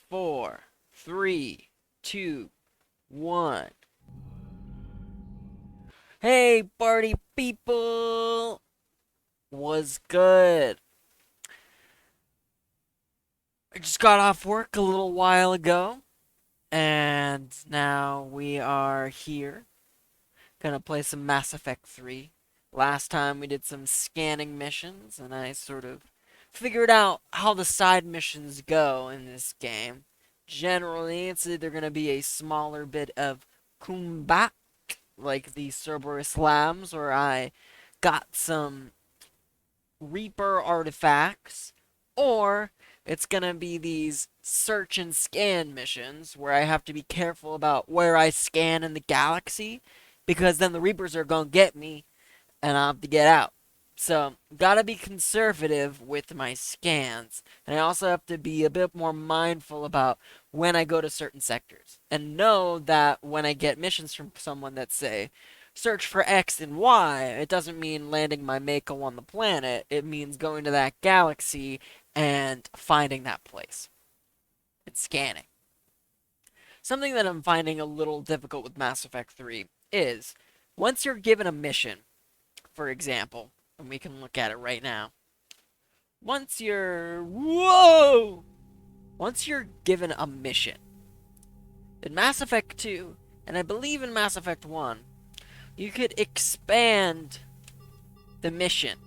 4, 3, 2, 1. Hey, party people! Was good? I just got off work a little while ago, and now we are here. Gonna play some Mass Effect 3. Last time we did some scanning missions, and I sort of figured out how the side missions go in this game. Generally, it's either gonna be a smaller bit of combat, like the Cerberus labs, where I got some Reaper artifacts, or it's gonna be these search and scan missions where I have to be careful about where I scan in the galaxy, because then the Reapers are gonna get me and I'll have to get out. So, gotta be conservative with my scans. And I also have to be a bit more mindful about when I go to certain sectors. And know that when I get missions from someone that say, search for X and Y, it doesn't mean landing my Mako on the planet. It means going to that galaxy and finding that place. And scanning. Something that I'm finding a little difficult with Mass Effect 3 is, once you're given a mission, for example, and we can look at it right now. Once you're whoa, once you're given a mission in Mass Effect 2, and I believe in Mass Effect 1, you could expand the mission,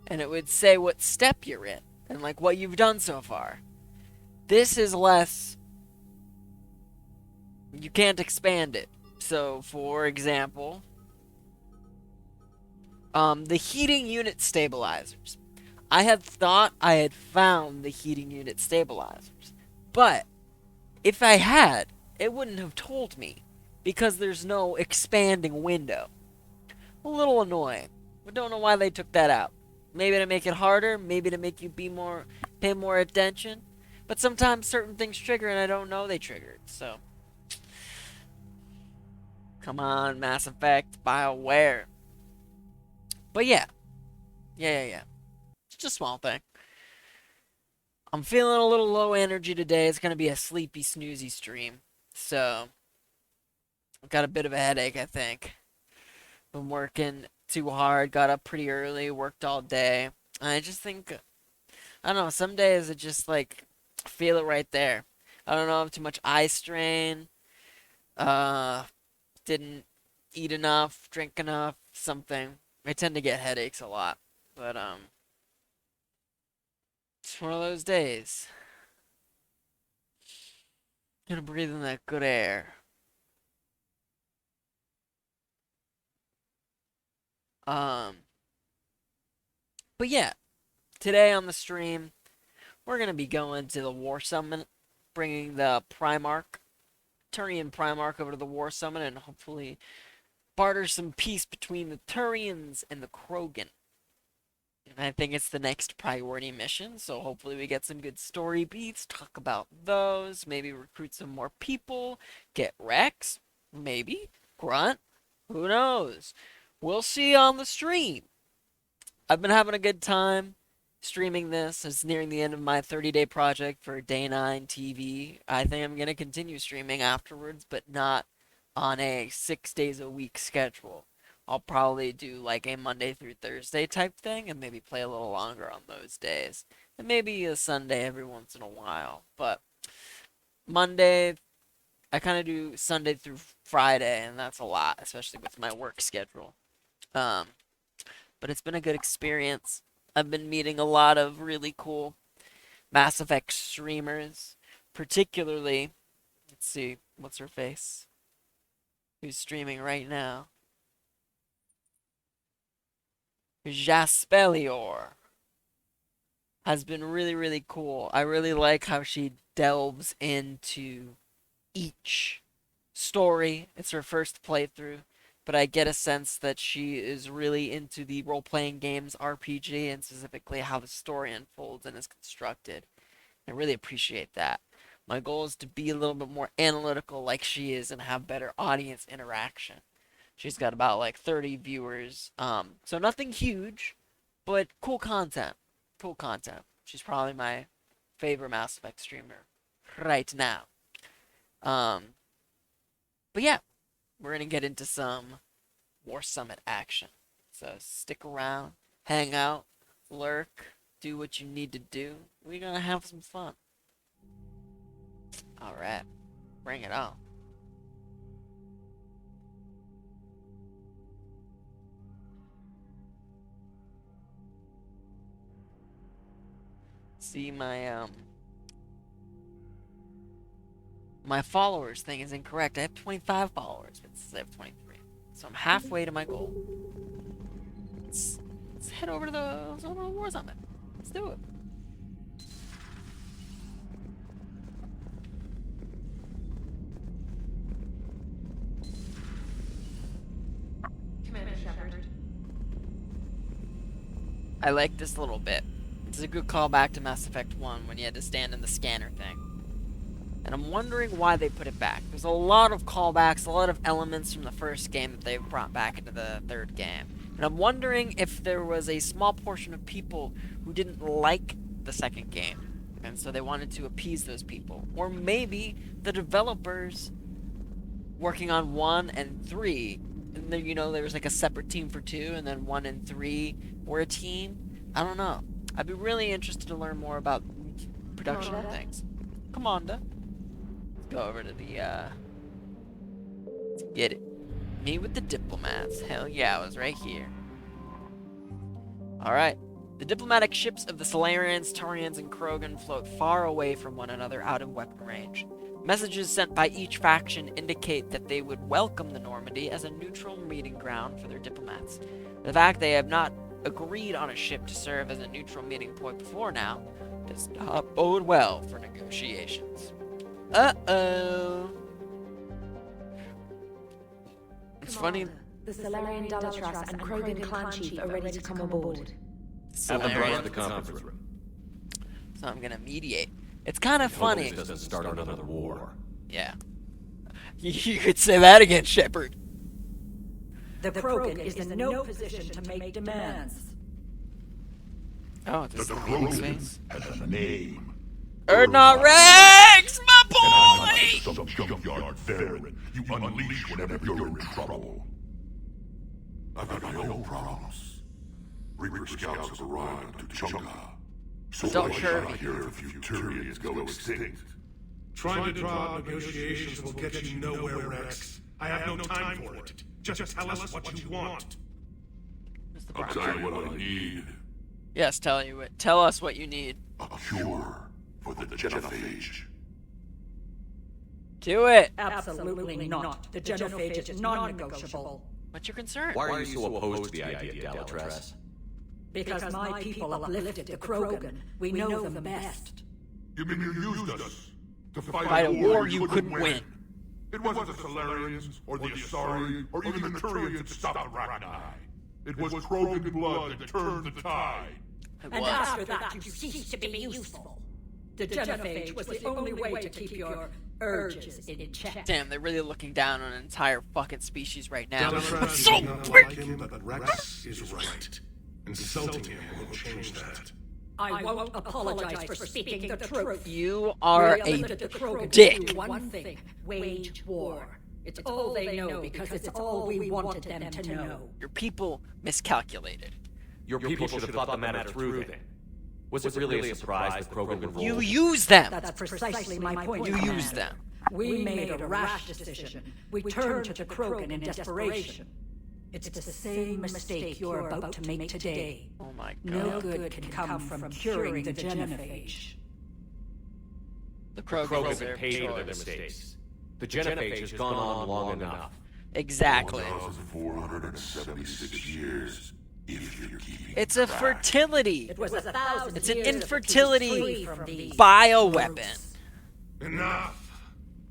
and it would say what step you're in and like what you've done so far. This is less. You can't expand it. So, for example, the heating unit stabilizers. I had thought I had found the heating unit stabilizers. But if I had, it wouldn't have told me because there's no expanding window. A little annoying. I don't know why they took that out. Maybe to make it harder, maybe to make you pay more attention. But sometimes certain things trigger and I don't know they triggered. So, come on, Mass Effect, BioWare. But yeah. It's just a small thing. I'm feeling a little low energy today. It's gonna be a sleepy, snoozy stream. So, I've got a bit of a headache, I think. Been working too hard, got up pretty early, worked all day. I just think, I don't know, some days it just like, feel it right there. I don't know, too much eye strain, uh, didn't eat enough, drink enough, something. I tend to get headaches a lot. But, it's one of those days. Gonna breathe in that good air. Um, but yeah, today on the stream, we're gonna be going to the War Summit, bringing the Primarch, Turian Primarch over to the War Summit, and hopefully barter some peace between the Turians and the Krogan. And I think it's the next priority mission, so hopefully we get some good story beats, talk about those, maybe recruit some more people, get Wrex, maybe, Grunt, who knows? We'll see on the stream. I've been having a good time streaming this. It's nearing the end of my 30-day project for Day 9 TV. I think I'm going to continue streaming afterwards, but not on a 6 days a week schedule. I'll probably do like a Monday through Thursday type thing and maybe play a little longer on those days. And maybe a Sunday every once in a while. But Monday, I kind of do Sunday through Friday, and that's a lot, especially with my work schedule. Um, but it's been a good experience. I've been meeting a lot of really cool Mass Effect streamers, particularly, let's see, what's her face? Who's streaming right now? Jaspelior has been really, really cool. I really like how she delves into each story. It's her first playthrough, but I get a sense that she is really into the role playing games RPG and specifically how the story unfolds and is constructed. I really appreciate that. My goal is to be a little bit more analytical like she is and have better audience interaction. She's got about like 30 viewers. So nothing huge, but cool content. Cool content. She's probably my favorite Mass Effect streamer. right now. But yeah, we're gonna get into some War Summit action. So stick around, hang out, lurk, do what you need to do. We're gonna have some fun. Alright, bring it on. See, my followers thing is incorrect. I have 25 followers, but I have 23. So I'm halfway to my goal. Let's head over to the War Summit. Let's do it. Commander Shepard. I like this little bit. It's a good callback to Mass Effect 1 when you had to stand in the scanner thing. And I'm wondering why they put it back. There's a lot of callbacks, a lot of elements from the first game that they've brought back into the third game. And I'm wondering if there was a small portion of people who didn't like the second game, and so they wanted to appease those people. Or maybe the developers working on 1 and 3, and then, you know, there was like a separate team for 2, and then 1 and 3 were a team. I don't know. I'd be really interested to learn more about production and things. Commander. Go over to the, let's get it. Me with the diplomats. Hell yeah, I was right here. Alright. The diplomatic ships of the Salarians, Turians, and Krogan float far away from one another out of weapon range. Messages sent by each faction indicate that they would welcome the Normandy as a neutral meeting ground for their diplomats. The fact they have not agreed on a ship to serve as a neutral meeting point before now does not bode well for negotiations. Uh-oh. It's funny. The Salarian Dalatrass and Krogan clan chief are ready to come aboard. Have them brought to the conference room. So I'm gonna mediate. It's kind of funny. This doesn't start another war. Yeah. You could say that again, Shepard. The Krogan is in no position to make demands. Oh, this The is Krogan has a name. Erdnot Wrex, my And I'm boy! not some junkyard veteran you unleash whenever you're in trouble. I've got my own problems. Reaper scouts have arrived to Chunga. So Don't I hurt shot me. here if a few Turians go extinct. Trying to draw up negotiations will get you nowhere, Wrex. I have no time for it. Just tell us what you want. Mr. I'll Brown. tell you what I need. Yes, tell us what you need. A cure for the Genophage. Do it. Absolutely not. The Genophage is non-negotiable. What's your concern? Why are you so opposed to the idea, Dalatrass? Because my people uplifted the Krogan. We know them best. You mean you used us to Fight fight a war you couldn't win. It wasn't the Salarians, or the Asari, or even the Turians that stopped the Rachni. It was Krogan blood that turned the tide. It And was. after that, you ceased to be useful. The Genophage was the only way to keep your urges in check. Damn, they're really looking down on an entire fucking species right now. Dalatrass It's so may not quick. like him, but Wrex is right. Insulting him won't change that. I won't apologize for speaking the truth. You are We a elected the Krogan dick. to do one thing: wage war. It's all they know because it's all we wanted them to know. Your people miscalculated. Your people should have thought the matter through then. Was it really a surprise that Krogan revolted? You use them. That's precisely my point. You Commander. use them. We made a rash decision. We turned to the Krogan in desperation. It's the same mistake you're about to make today. Oh my No god. good can come from curing the Genophage. The Krogan Krogans have are paid for their choice. mistakes. The Genophage has gone on long enough. Exactly. 1,476 years, if you're keeping It's a track. fertility. It was 1,000 It's an years infertility to keep us free from these bioweapon. brutes. Enough!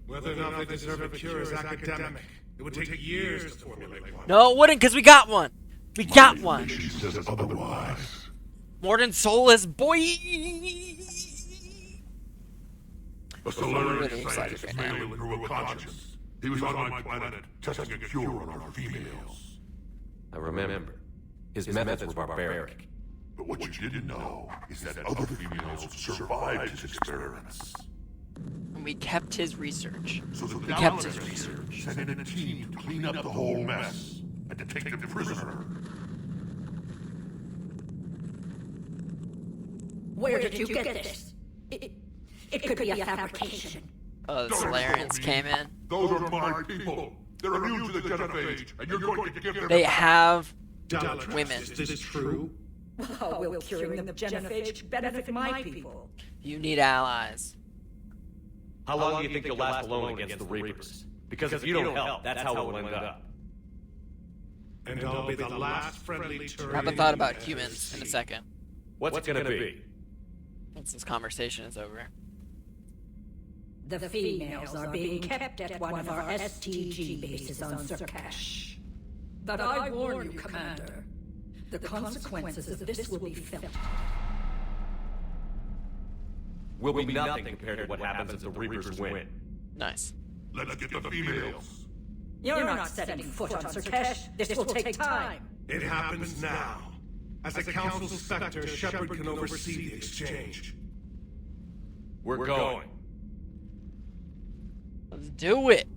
Whether or not they deserve a cure is academic. It would take years to formulate one. No, it wouldn't, because we got one. We got one. She says otherwise. Mordin Solus, boy. A Solarian really excited scientist right now. Malin grew a conscience. He was on my planet testing a cure on our females. I remember. His methods were barbaric. But what you didn't know is that other females have survived his experiments. And we kept his research. So the We kept his Salarians research. sent in a team to clean up the whole mess and to take them prisoner. Where did you get this? It could be a fabrication. Oh, the Don't Salarians insult me. came in. Those are my people. They're immune to the Genophage, and you're going to give them... They have Dalatrax, women. is this true? Oh, will curing the Genophage benefit my people? You need allies. How long do you think you'll last alone against the Reapers? Because if you don't help, that's how it'll end up. And I'll be the last friendly Turian. Have a thought about you ever humans in a see. second. What's it gonna be? Once this conversation is over. The females are being kept at one of our STG bases on Sur'Kesh. But I warn you, Commander, the consequences of this will be felt. Will be nothing compared to what happens if the Reapers win. Nice. Let's get the females. You're not setting foot on Sur'Kesh. This will take time. It happens now. As a council specter, Shepard can oversee the exchange. We're going. Let's do it.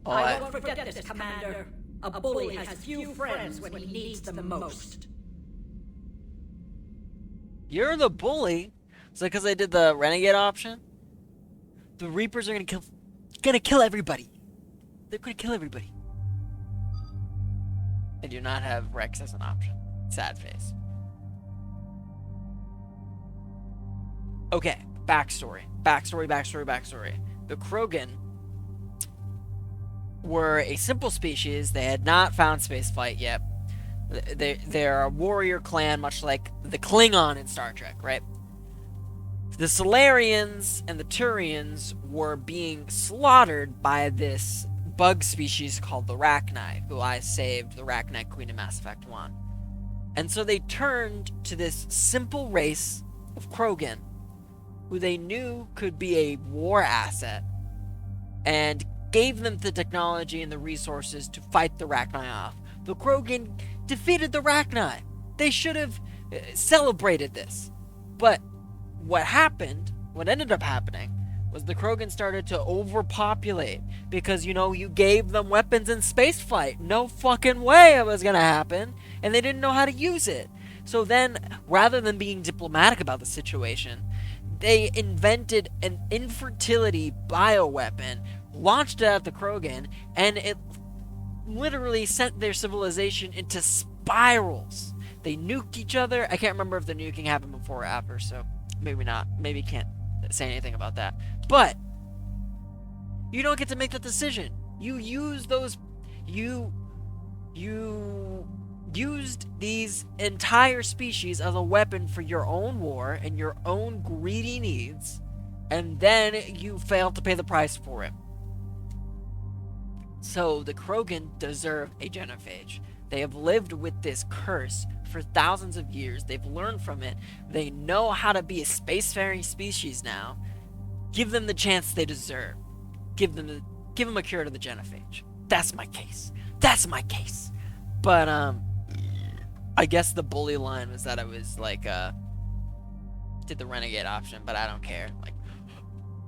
Oh, I won't forget this, Commander. A bully has few friends when he needs them most. You're the bully. So because I did the renegade option, the Reapers are gonna kill everybody. They're gonna kill everybody. I do not have Wrex as an option. Sad face. Okay, backstory. The Krogan were a simple species. They had not found spaceflight yet. They're a warrior clan, much like the Klingon in Star Trek, right? The Salarians and the Turians were being slaughtered by this bug species called the Rachni, who I saved, the Rachni Queen in Mass Effect 1. And so they turned to this simple race of Krogan, who they knew could be a war asset, and gave them the technology and the resources to fight the Rachni off. The Krogan defeated the Rachni. They should have celebrated this. But what ended up happening, was the Krogan started to overpopulate because, you gave them weapons in spaceflight. No fucking way it was gonna happen, and they didn't know how to use it. So then, rather than being diplomatic about the situation, they invented an infertility bioweapon, launched it at the Krogan, and it literally sent their civilization into spirals. They nuked each other. I can't remember if the nuking happened before or after, so maybe not. Maybe can't say anything about that. But you don't get to make that decision. You use those. You used these entire species as a weapon for your own war and your own greedy needs, and then you failed to pay the price for it. So the Krogan deserve a Genophage. They have lived with this curse for thousands of years. They've learned from it. They know how to be a spacefaring species now. Give them the chance they deserve. Give them a cure to the Genophage. That's my case. But I guess the bully line was that I was like did the renegade option, but I don't care. Like,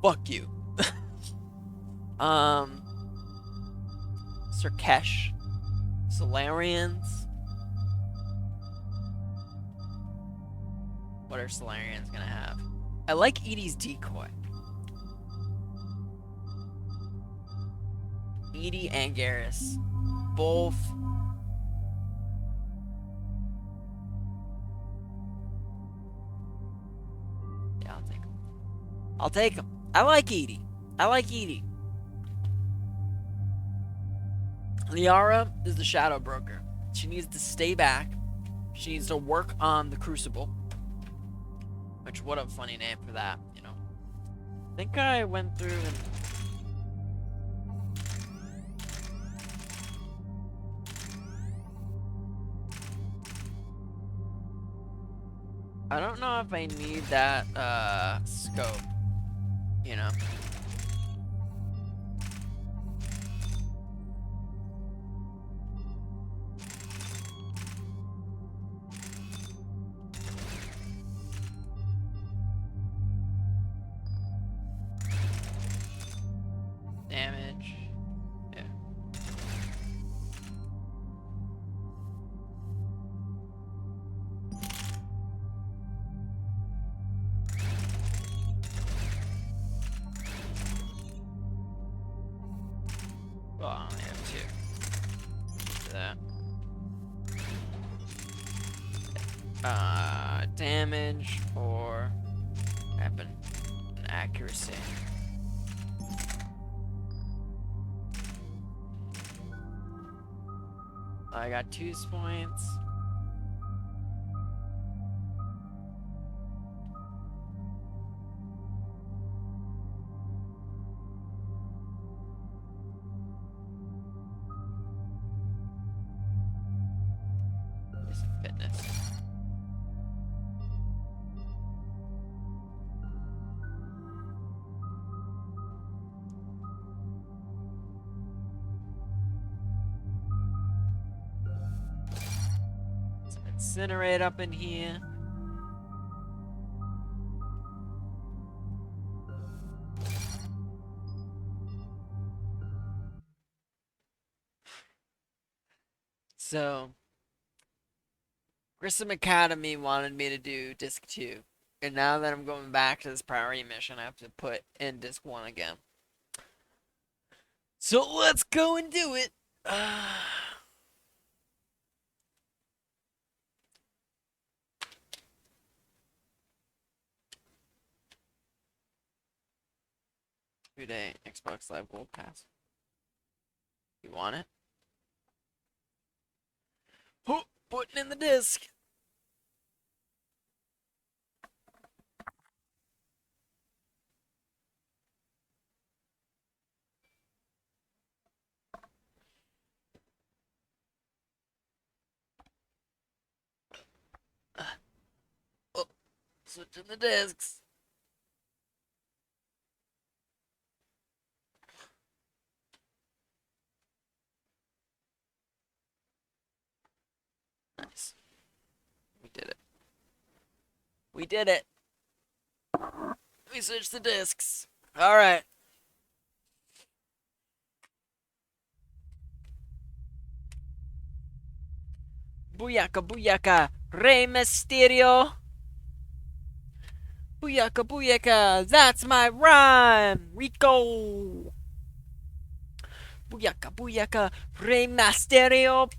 fuck you. Sur'Kesh, Salarians. What are Salarians gonna have? I like Edie's decoy. Edie and Garrus, both. Yeah, I'll take him. I like Edie. Liara is the Shadow Broker. She needs to stay back. She needs to work on the Crucible. Which, what a funny name for that, I think I went through and... I don't know if I need that, scope, Oh, I only have two. That. Damage or weapon and accuracy. I got 2 points. Fitness. Some incinerate up in here. So Grissom Academy wanted me to do Disc 2. And now that I'm going back to this priority mission, I have to put in Disc 1 again. So let's go and do it. Two-day Xbox Live Gold Pass. You want it? Oh, putting in the disc. Oh, switching the discs. Nice. We did it. We did it. We switched the discs. All right. Booyaka, booyaka, Rey Mysterio. Booyaka, booyaka, that's my rhyme, Rico. Booyaka, booyaka, Rey Mysterio.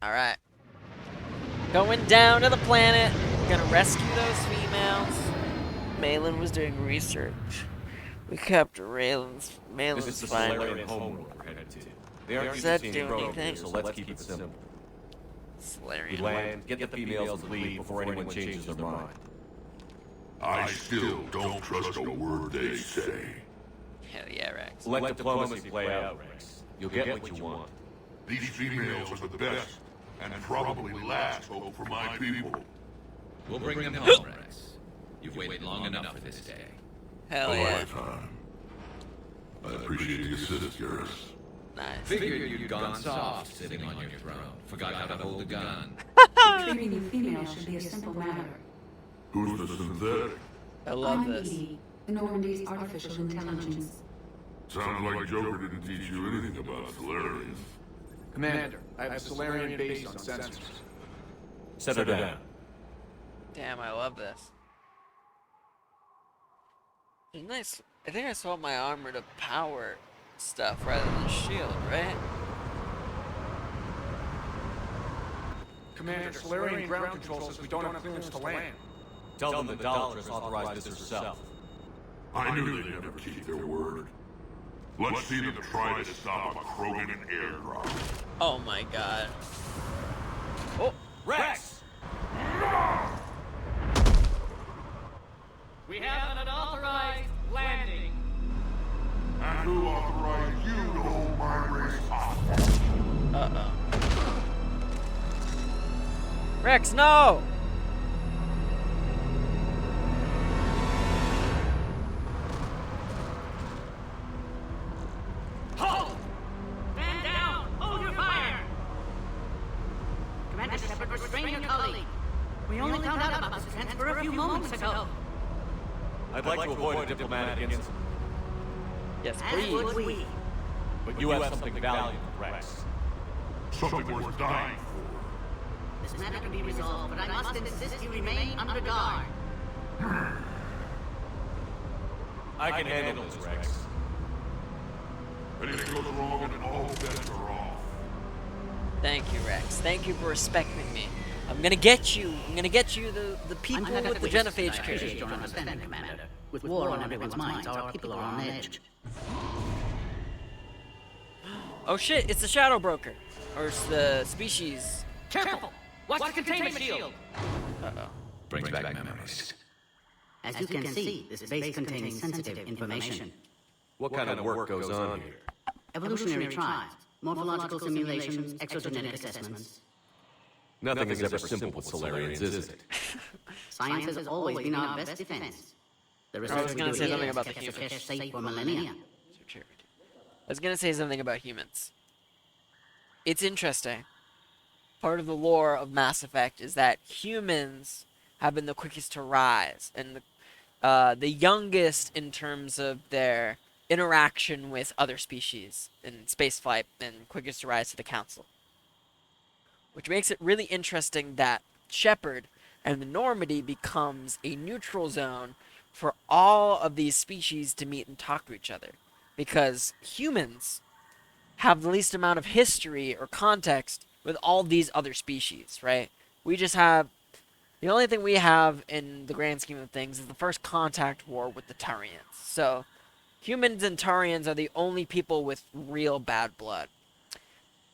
Alright. Going down to the planet. Gonna rescue those females. Malin was doing research. We kept Malin's This is the fine. Salarian homeworld we're headed to. They aren't Does used that to seeing do Krogan, anything? so let's keep it simple. We Salarian. land, get the females and leave before anyone changes their mind. I still don't trust a word they say. Hell yeah, Wrex. Let diplomacy play out, Wrex. You'll get what you want. These females are the best, and probably last hope for my people. We'll bring them home, Wrex. You've waited long enough for this day. Hell A yeah. lifetime. I appreciate the assist, Garrus. Nice. Figured you'd gone soft sitting on your throne. Forgot how to hold a gun. Treating you females should be a simple matter. Who's the synthetic? I love I'm this. Edie, Normandy's artificial intelligence. Sounds like Joker didn't teach you anything about Salarians. Commander, I have a Salarian base on sensors. Set her down. Damn, I love this. It's nice. I think I swap my armor to power stuff rather than shield, right? Commander, Salarian ground control says we don't have clearance to land. Tell them the Dollatress authorized this herself. I knew they'd never keep their word. Let's see them try to stop a Krogan airdrop. Oh my god. Oh, Wrex! We have an unauthorized landing. And who authorized you to hold my race hostage? uh-oh. Wrex, no! Hold! Stand down! Hold your fire! Commander Shepard, restrain your colleague. We only found out about this transfer a few moments ago. I'd like to avoid a diplomatic incident, Yes, As would please. we. but you have something valuable, Wrex. Something worth dying This matter can be resolved, but I must insist you remain under guard. I can handle this, Wrex. Anything goes wrong and all bets are off. Thank you, Wrex. Thank you for respecting me. I'm gonna get you. I'm gonna get you the people with the Genophage Appreciate curse. your understanding, Commander. With war on everyone's minds, our people are on edge. Oh shit! It's the Shadow Broker, or it's the species. Careful! Watch the containment shield! Uh-oh. Brings back memories. As you can see, this base contains sensitive information. What kind of work goes on here? Evolutionary trials, morphological simulations, exogenetic assessments. Nothing is ever simple with Salarians, is it? Science has always been our best defense. The I was research gonna we say do something here about has the kept humans. Sur'Kesh safe for millennia. I was gonna say something about humans. It's interesting. Part of the lore of Mass Effect is that humans have been the quickest to rise, and the youngest in terms of their interaction with other species in spaceflight, and quickest to rise to the Council. Which makes it really interesting that Shepard and the Normandy becomes a neutral zone for all of these species to meet and talk to each other. Because humans have the least amount of history or context with all these other species, right? We just have... The only thing we have in the grand scheme of things is the first contact war with the Turians. So, humans and Turians are the only people with real bad blood.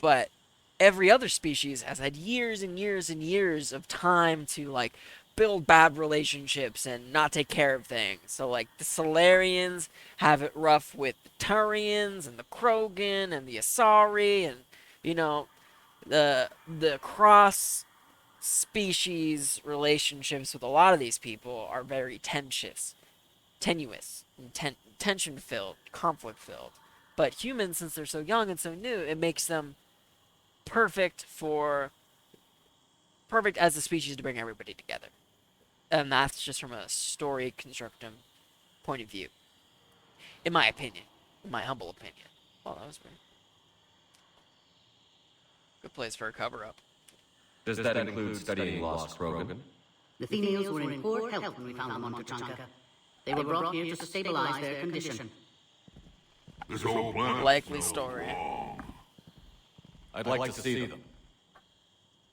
But every other species has had years and years and years of time to, like, build bad relationships and not take care of things. So, like, the Salarians have it rough with the Turians and the Krogan and the Asari and, you know, the cross species relationships with a lot of these people are very tenuous, and tension-filled, conflict-filled. But humans, since they're so young and so new, it makes them perfect as a species to bring everybody together. And that's just from a story constructum point of view. In my opinion. In my humble opinion. Oh, that was weird. Good place for a cover-up. Does that include studying lost Krogan? The females were in poor health when we found them on Tuchanka. They were brought here to stabilize their condition. This whole planet. Likely story. I'd like to see them.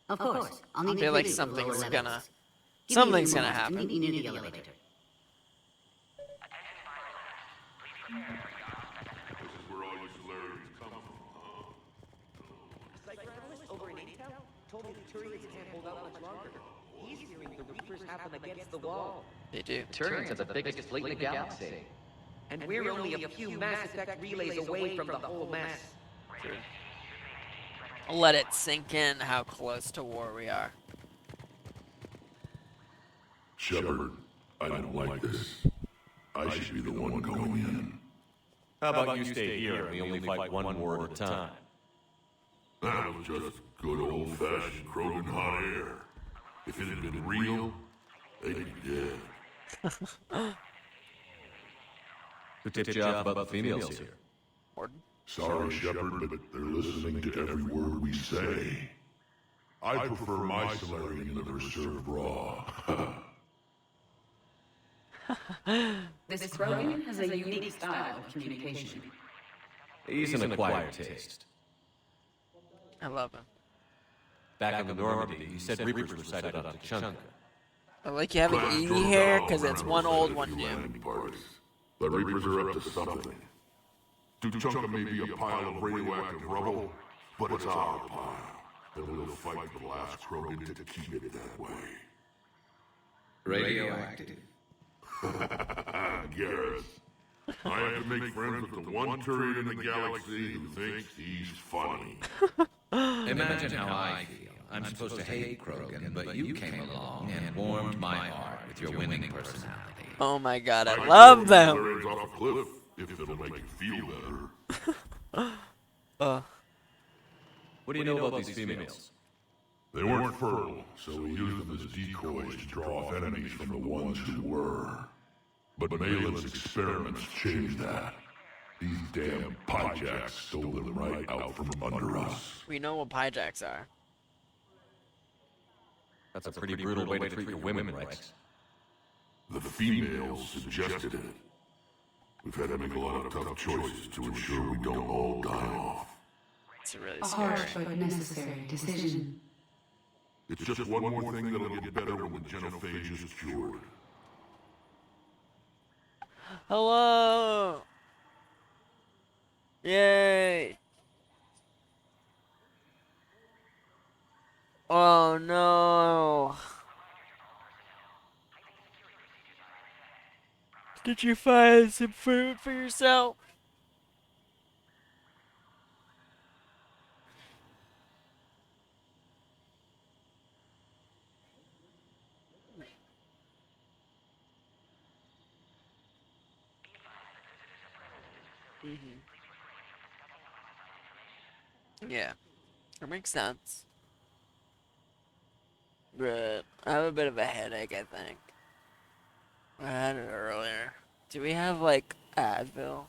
Of course, I'll need I feel to like give you the lower something's levels. Give me a something's few gonna moments to happen. meet you near the elevator. This is where all you Salarians come from, huh? Cerberus over in Intel told me the Turians can't hold out much longer. He's hearing the Reapers have them against the wall. They do. Turians are the biggest fleet in the galaxy. And we're only a few Mass Effect relays away from the whole mess. I'll let it sink in how close to war we are. Shepard, I don't like this. I should be the one going in. How about you stay here and we only fight one war at a time? That was just good old-fashioned Krogan hot air. If it had been real, they'd be dead. Who tipped you off about the females here? Warden? Sorry, Shepard, but they're listening to every word we say. I prefer my Salarian liver served raw. This Krogan has a unique style of communication. He's an acquired taste. I love him. Back in the Normandy, he said Reapers were sighted on Tuchanka. I like you having 80 hair, because it's one old, one new. The Reapers are up to something. Tuchanka may be a pile of radioactive rubble, but it's our pile. And we'll fight the last Krogan to keep it that way. Radioactive. Garrus. I have to make friends with the one Turian in the galaxy who thinks he's funny. Imagine how I feel. I'm supposed to hate Krogan, but you came along and warmed my heart with your winning personality. Oh my god, I love them! Salarians off a cliff, if it'll make you feel better. What do you know about these females? They weren't fertile, so we used them as decoys to draw off enemies from the ones who were. But Malin's experiments changed that. These damn Pyjaks stole them right out from under us. We know what Pyjaks are. That's a pretty brutal way to treat your women, Wrex. The females suggested it. We've had to make a lot of tough choices to ensure we don't all die off. It's really A scary. harsh but necessary decision. It's just one more thing that'll get better when the Genophage is cured. Hello! Yay! Oh no! Did you find some food for yourself? Yeah, that makes sense. But I have a bit of a headache, I think. I had it earlier. Do we have, like, Advil?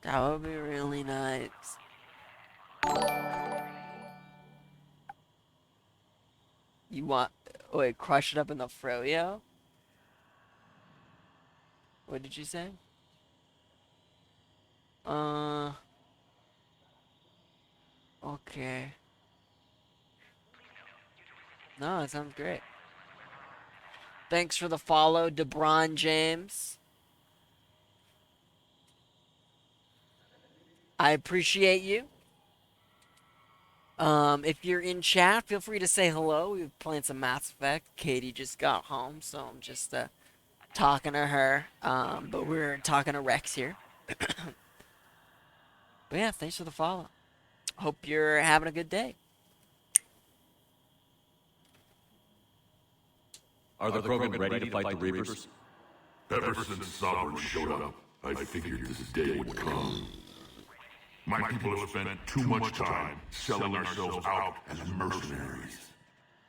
That would be really nice. You want... Wait, crush it up in the froyo? What did you say? Okay. No, it sounds great. Thanks for the follow, DeBron James. I appreciate you. If you're in chat, feel free to say hello. We've been playing some Mass Effect. Katie just got home, so I'm just talking to her. But we're talking to Wrex here. But yeah, thanks for the follow. Hope you're having a good day. Are the Krogan ready to fight the Reapers? Ever since Sovereign showed up, I figured this day would come. My people have spent too much time selling ourselves out as mercenaries.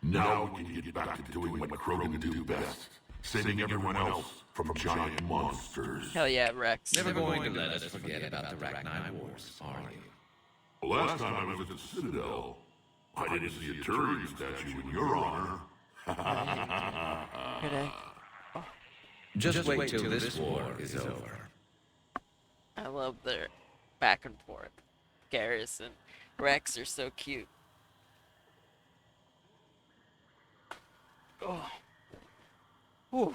Now we can get back to doing what Krogan do best, saving everyone else from giant monsters. Hell yeah, Wrex. Never going to let us forget about the Rachni Wars, are you? Last time I was at the Citadel, I didn't see a Turian statue in your honor. Just wait till this war is over. I love their back and forth. Garrus and Wrex are so cute. Oh. Whew.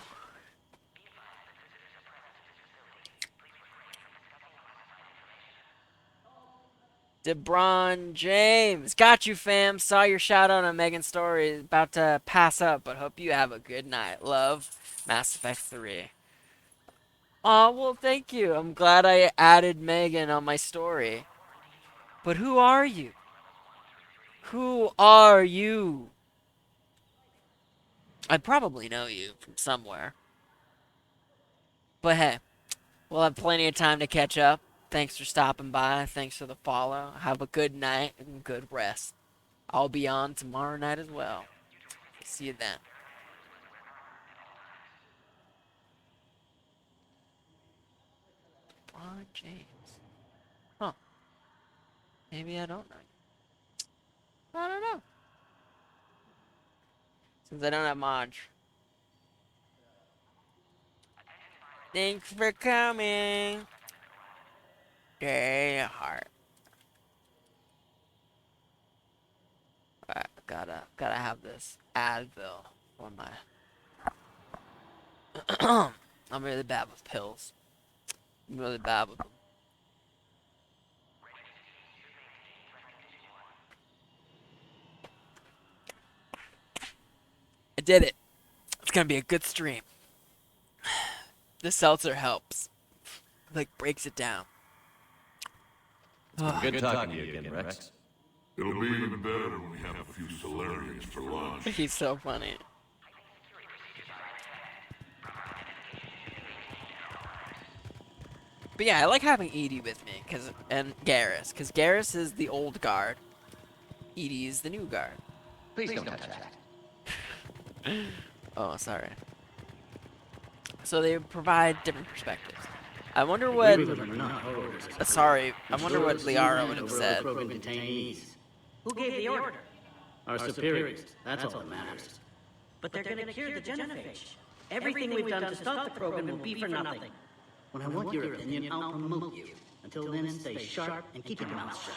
DeBron James. Got you, fam. Saw your shout out on Megan's story. About to pass up, but hope you have a good night. Love, Mass Effect 3. Aw, well, thank you. I'm glad I added Megan on my story. But who are you? Who are you? I probably know you from somewhere. But hey, we'll have plenty of time to catch up. Thanks for stopping by. Thanks for the follow. Have a good night and good rest. I'll be on tomorrow night as well. See you then. LeBron James. Huh. Maybe I don't know. I don't know. Since I don't have Modge. Thanks for coming. Day heart. Alright, gotta have this Advil for my I'm really bad with pills. I'm really bad with them. I did it. It's gonna be a good stream. The seltzer helps. Like breaks it down. Good talking to you again, Wrex. It'll be even better when we have a few Salarians for lunch. He's so funny. But yeah, I like having Edie with me, and Garrus, because Garrus is the old guard. Edie is the new guard. Please don't touch that. Oh, sorry. So they provide different perspectives. I wonder what... sorry, I wonder what Liara would have said. Who gave the order? Our superiors. That's all that matters. But they're gonna cure the Genophage. Everything we've done to stop the Krogan will be for nothing. When I want your opinion, I'll promote you. Until then, stay sharp and keep your mouth shut.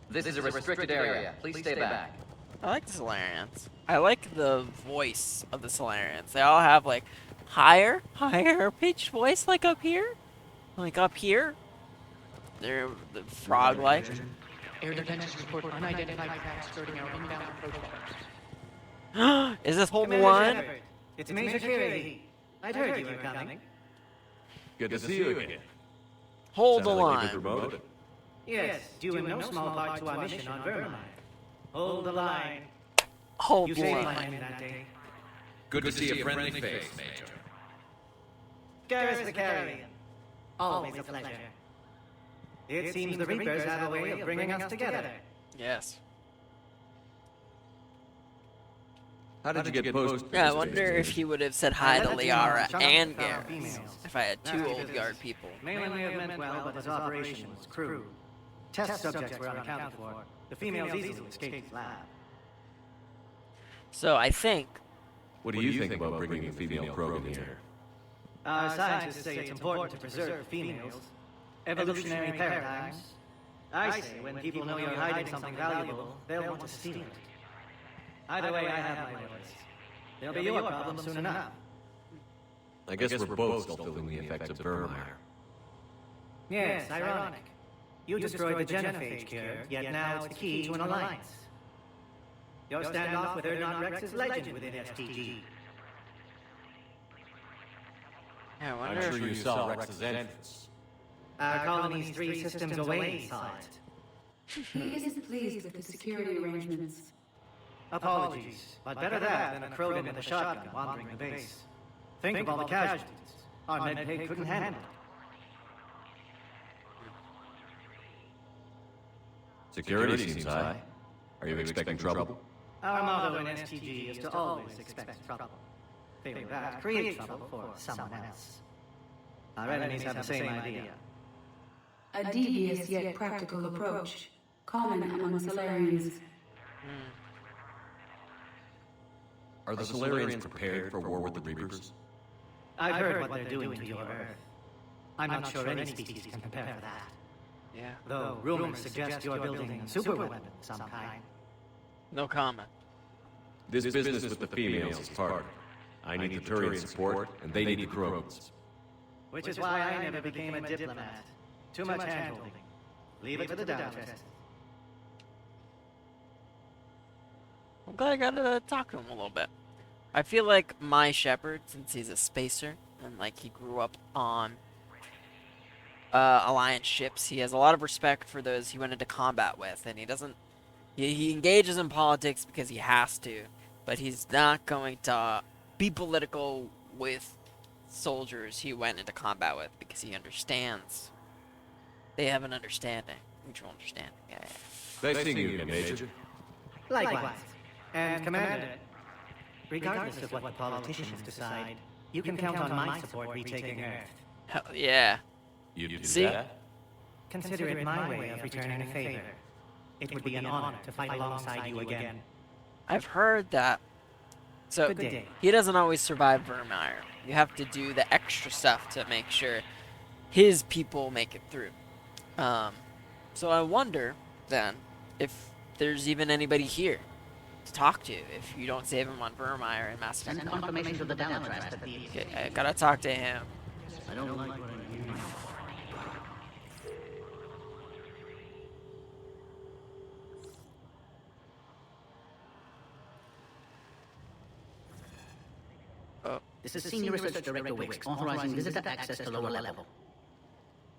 This is a restricted area. Please stay back. I like the Salarians. I like the voice of the Salarians. They all have like higher pitched voice, like up here. They're the frog-like. Air defenses report unidentified attacks skirting our inbound approach. Is this hold one? It's Major Security. I'd heard you were coming. Good to see you again. Hold the Sounds like line. you've been promoted. Yes, due in no small part to our mission on Vermine. Hold the line. Hold You the saved line. my enemy that day. Good to see a friendly face, Major. Garrus the Carrion. Always a pleasure. It seems the Reapers have a way of bringing us together. Yes. How did you get posted? Yeah, I wonder if he would have said hi to Let the Liara team and chunk our Garrus females. if I had two Nasty old business. guard people. Malin may have meant well, but his operation was crude. Test subjects were unaccounted for. The females easily escaped his lab. So I think What do you think about bringing the female Krogan here? Our scientists say it's important to preserve females. Evolutionary paradigms. I say when people know you're hiding something valuable, they'll want to steal it. Either way, I have my orders. They'll be your problem soon enough. I guess we're both still feeling the effects of Vermire. Yes, ironic. You destroyed the Genophage cure, yet now it's the key to an alliance. Your standoff with Wrex is legend within STG. Yeah, I wonder I'm if sure you saw Rex's entrance. Our colony's 3 systems away saw it. He isn't pleased with the security arrangements. Apologies, but better that than a Krogan with a shotgun wandering the base. Think of all the casualties. Our medbay couldn't handle it. Security seems high. Are you expecting trouble? Our motto in STG is to always expect trouble. Failing that, create trouble for someone else. Our enemies have the same idea. A devious yet practical approach, common among Salarians. Are the Salarians prepared for war with the Reapers? I've heard what they're doing to your Earth. I'm not sure any species can compare to that. Yeah. Though rumors suggest you're building a superweapon of some kind. No comment. This business with the females is part of it. I need the Turian support, and they need the Krogans. Which is why I never became a diplomat. Too much handholding. Leave it to the down-chest. I'm glad I got to talk to him a little bit. I feel like my Shepherd, since he's a spacer, and like he grew up on Alliance ships, he has a lot of respect for those he went into combat with, and he doesn't. He engages in politics because he has to, but he's not going to be political with soldiers he went into combat with because he understands. They have an understanding, mutual understanding. Yeah. Nice seeing you again, Major. Likewise. And Commander, regardless of what the politicians decide, you can count on my support retaking Earth. Hell yeah. You do See? that? Consider it my way of returning a favor. It would be an honor to fight alongside you again. I've heard that. So Good day. he doesn't always survive Vermire. You have to do the extra stuff to make sure his people make it through. So I wonder then if there's even anybody here to talk to if you don't save him on Vermire and Mass Effect. Send confirmation to the Dalatrash at the... Okay, I gotta talk to him. I don't like what I'm hearing. Oh, This is Senior Research Director Wix, authorizing visitor access to lower level.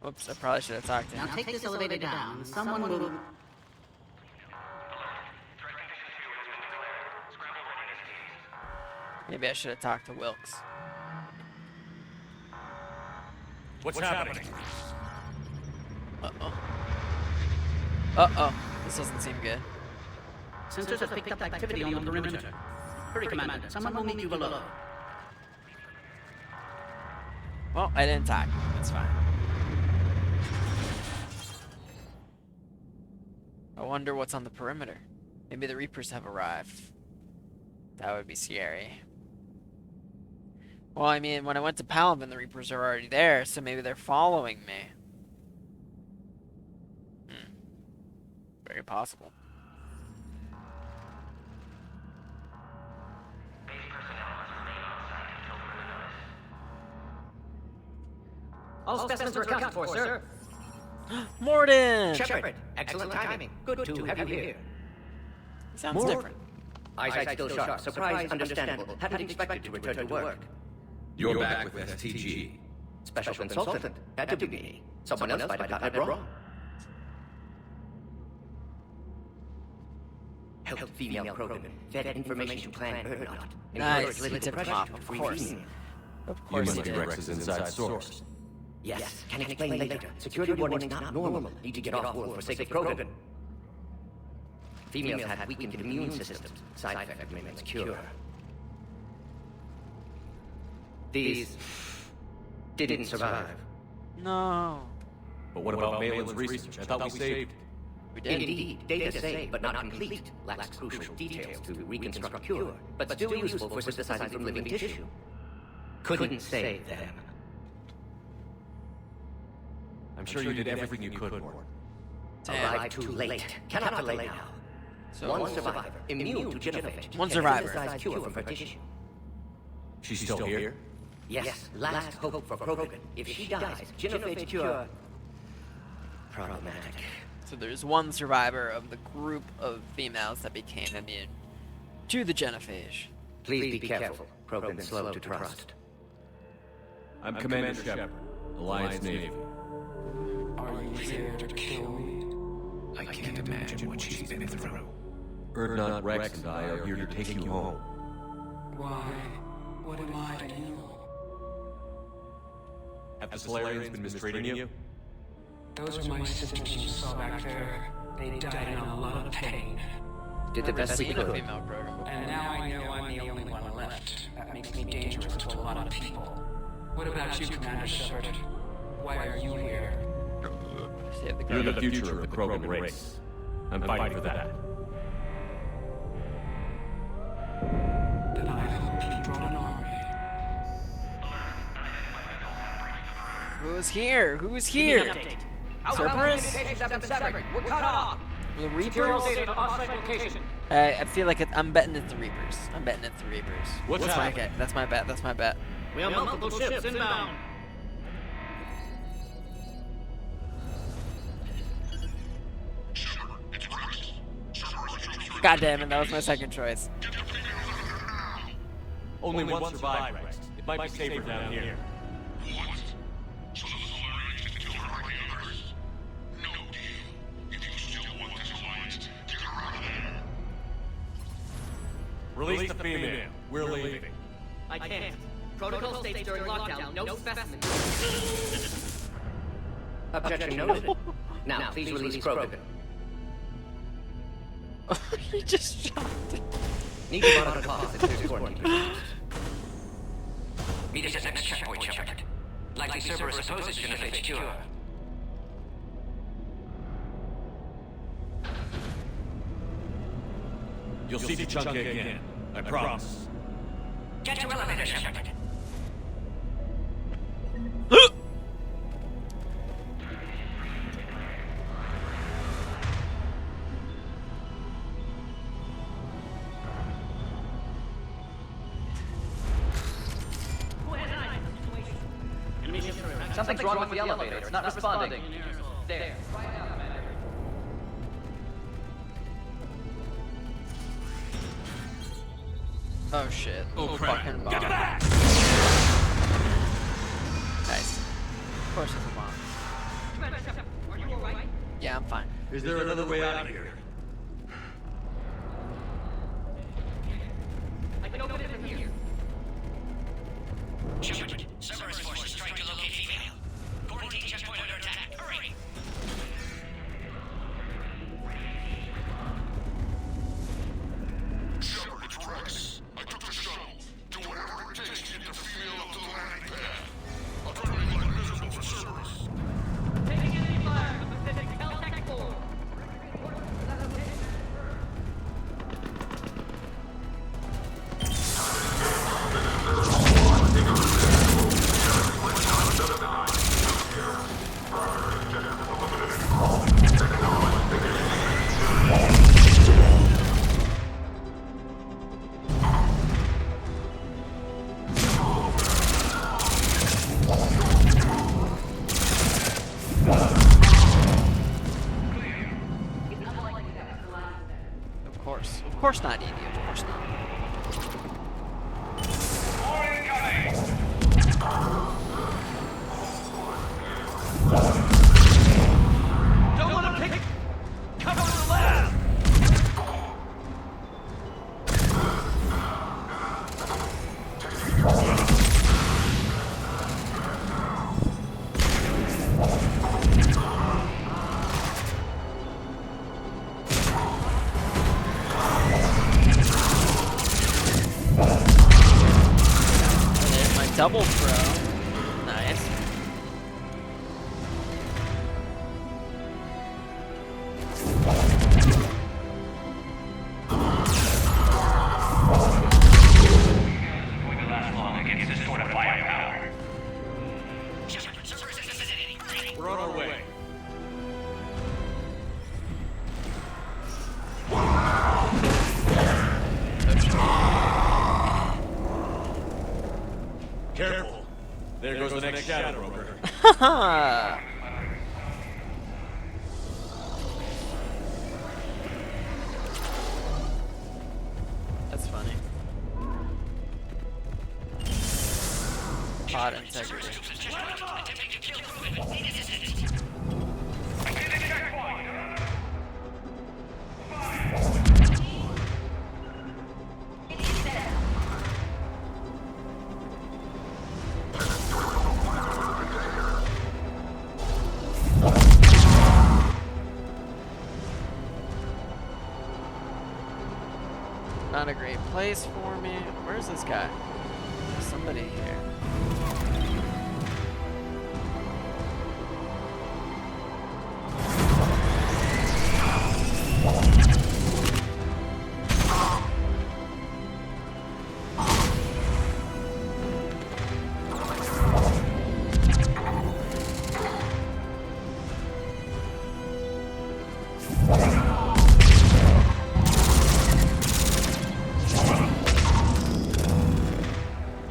whoops, I probably should have talked to Now him. take this elevator down. Someone will... Maybe I should have talked to Wilkes. What's happening? Uh-oh. Uh-oh. This doesn't seem good. Sensors have picked up activity on the perimeter. Hurry, Commander. Someone will meet you below. Well, I didn't talk. That's fine. wonder what's on the perimeter. Maybe the Reapers have arrived. That would be scary. Well, I mean, when I went to Palavin, the Reapers are already there, so maybe they're following me. Very possible. All specimens are accounted for, sir. Morden! Shepard, excellent timing. Good to have you here. Sounds different. Eyesight still sharp. Surprise understandable. Hadn't expected to return to work. You're back with STG. Special consultant. Had to be me. Someone else might have gotten it wrong. Helped female Krogan. Fed information to Clan Erdnot. Nice, he tipped him off, of course. Of course he did. Wrex's inside source. Yes, can explain later. Security warnings not normal. Need to get off world for sake of Krogan. Females had weakened immune systems. Side effect remains cure. These didn't survive. No. But what about Malin's research? I thought we saved. We did. Indeed, data saved, but not complete. Lacks crucial details to reconstruct cure, but still useful for synthesizing from living tissue. Couldn't save them. I'm sure you did everything you could, Morden. Arrived too late. Cannot delay now. So, One survivor, immune to Genophage. One survivor. Synthesized cure from her tissue. She's still here? Yes, last hope for Krogan. If she dies, Genophage cure... problematic. So there's one survivor of the group of females that became immune to the Genophage. Please be careful. Krogan slow to trust. I'm Commander Shep, Alliance Navy. Are you here to kill me? I can't imagine what she's been through. Erdnot, Wrex, and I are here to take you home. Why? What am I to you? Have the Salarians been mistreating you? Those are my sisters you saw back there. They died in a lot of pain. Did the best we could. Female program. And now I know I'm the only one left. That makes me dangerous to a lot of people. What about you, Commander Shepard? Why are you here? You're the future of the Krogan race. I'm fighting for that. Then I hope you brought an army. Who's here? Who's here? Cerberus? We're cut off. The Reapers? I feel like I'm betting it's the Reapers. I'm betting it's the Reapers. What's my bet? That's my bet. That's my bet. We have multiple ships inbound. God damn it, that was my second choice. Only one survived, Wrex. It might be safer down here. What? So the Salarians can kill her like the others? No deal. If you still want this alliance, get her out of there. Release the female. We're leaving. I can't. Protocol states during lockdown, no specimens. Objection noted. Now, please release Krogan. He just shot it. Need to run out of closet. There's quarantine. Meet us at next checkpoint, Shepard. Likely Cerberus opposes Genophage cure. You'll see the chunk again. I promise. Get to elevator, Shepard. Something's wrong with the elevator. It's not responding. There. Oh shit. Oh crap. Fucking bomb. Get back! Nice. Of course it's a bomb. Are you alright? Yeah, I'm fine. Is there another way out of here? I can open it from here. Shepard, Cerberus forces trying to locate female. Quarantine checkpoint under attack. Hurry! Shepard, it's Wrex. I took the shuttle. Do whatever it takes to get the female up to the landing pad. I'll try to make life miserable for Cerberus. Taking enemy fire. I'm sending Caltech 4. course not, Edie. Of course not. Don't want to pick cover the lab. There's my double throw. Nice. We're on our way. Careful. There goes the next shadow broker. Haha. That's funny. Pod integrity. Not a great place for me. Where's this guy? There's somebody here.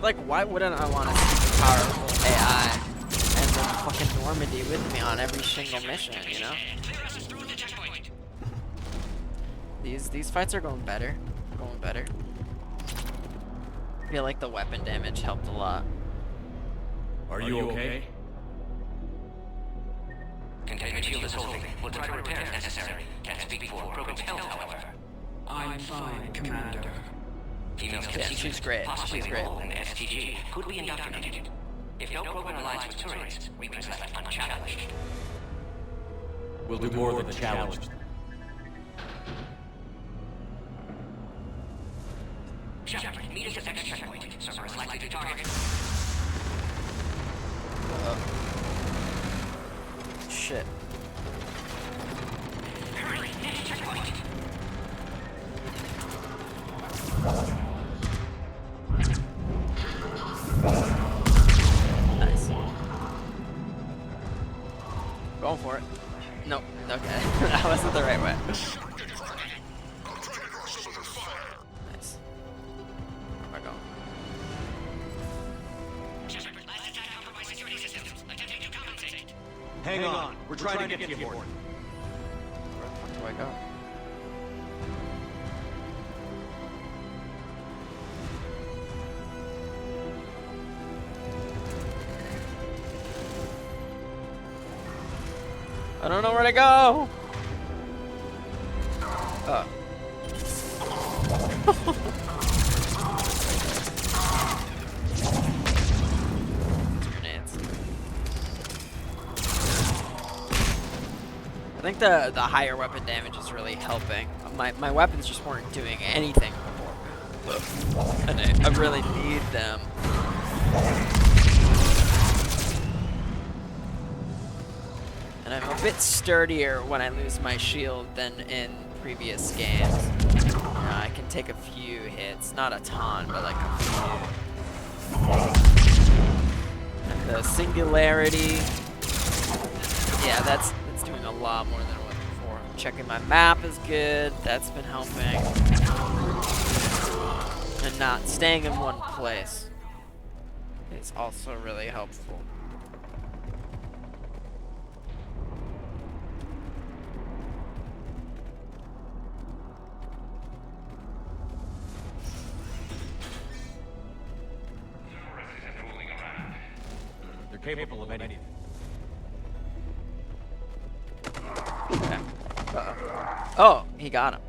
Like, why wouldn't I want a super powerful AI and then fucking Normandy with me on every single mission, you know? These fights are going better. Going better. I feel like the weapon damage helped a lot. Are you okay? Containment shield is holding. We'll try to repair if necessary. Can't speak for Krogan's health, however. I'm fine, Commander. Females Yeah, she's great. possibly She's great. enrolled in the STG, could be indoctrinated. If no Krogan aligns with Turians, Reapers left unchallenged. We'll do more than challenge. Shep, meet us at next checkpoint. Cerberus likely to target. Shit. Hurry, next checkpoint. Nice. Going for it. Nope. Okay. That wasn't the right way. Nice. Where am I going? Hang on. We're trying to get you aboard. Where the fuck do I go? I don't know where to go. Oh. Grenades. I think the higher weapon damage is really helping. My weapons just weren't doing anything before, and I really need them. And I'm a bit sturdier when I lose my shield than in previous games. You know, I can take a few hits, not a ton, but like a few. And the singularity, yeah, that's doing a lot more than it was before. Checking my map is good, that's been helping. And not staying in one place is also really helpful. capable of anything. Okay. Oh, he got him.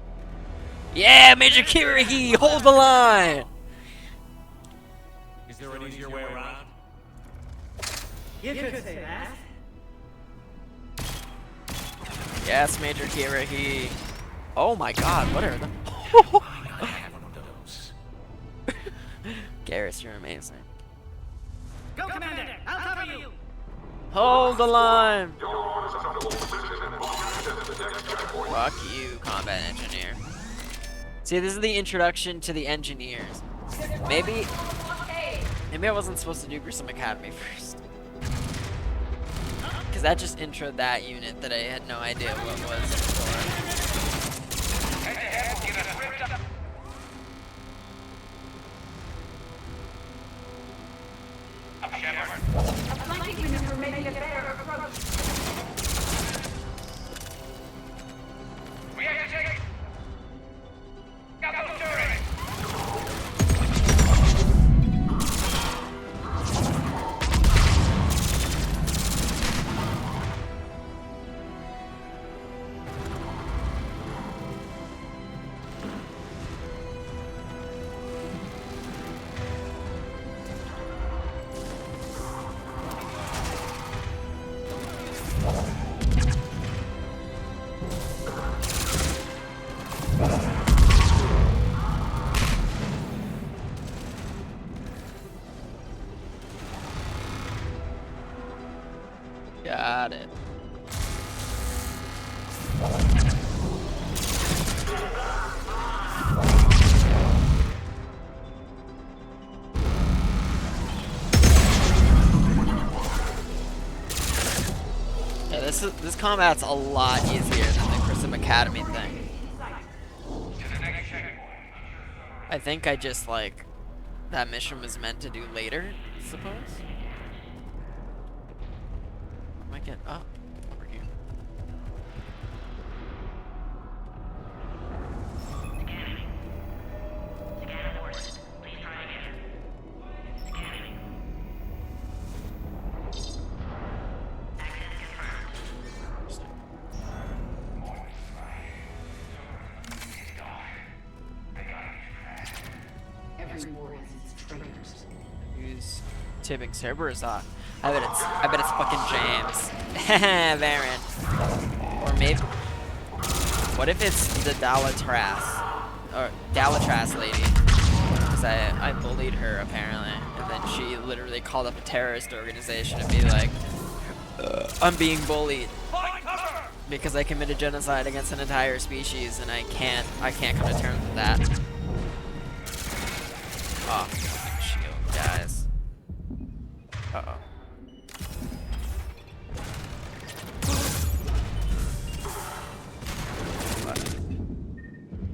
Yeah, Major Kiriki, hold the line! Is there an easier way around? You could say that. Yes, Major Kiriki. Oh my god, what are the... Garrus, you're amazing. Go, Commander! I'll cover you! Hold the line! Fuck you, combat engineer. See, this is the introduction to the engineers. Maybe I wasn't supposed to do Grissom Academy first. Because that just introed that unit that I had no idea what was for. A flanking maneuver may be a better approach. We have to take... Got those turrets! Got it. Yeah, this combat's a lot easier than the Grissom Academy thing. I think I just like that mission was meant to do later, I suppose. Am I getting up over here? Every war has its traitors. Who's tipping Cerberus off? I bet it's fucking James. Baron. Or maybe... What if it's the Dalatras? Or Dalatras lady. Because I bullied her, apparently. And then she literally called up a terrorist organization and be like, I'm being bullied. Because I committed genocide against an entire species and I can't come to terms with that. Oh, fucking shield, guys. Uh-oh.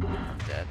I'm dead.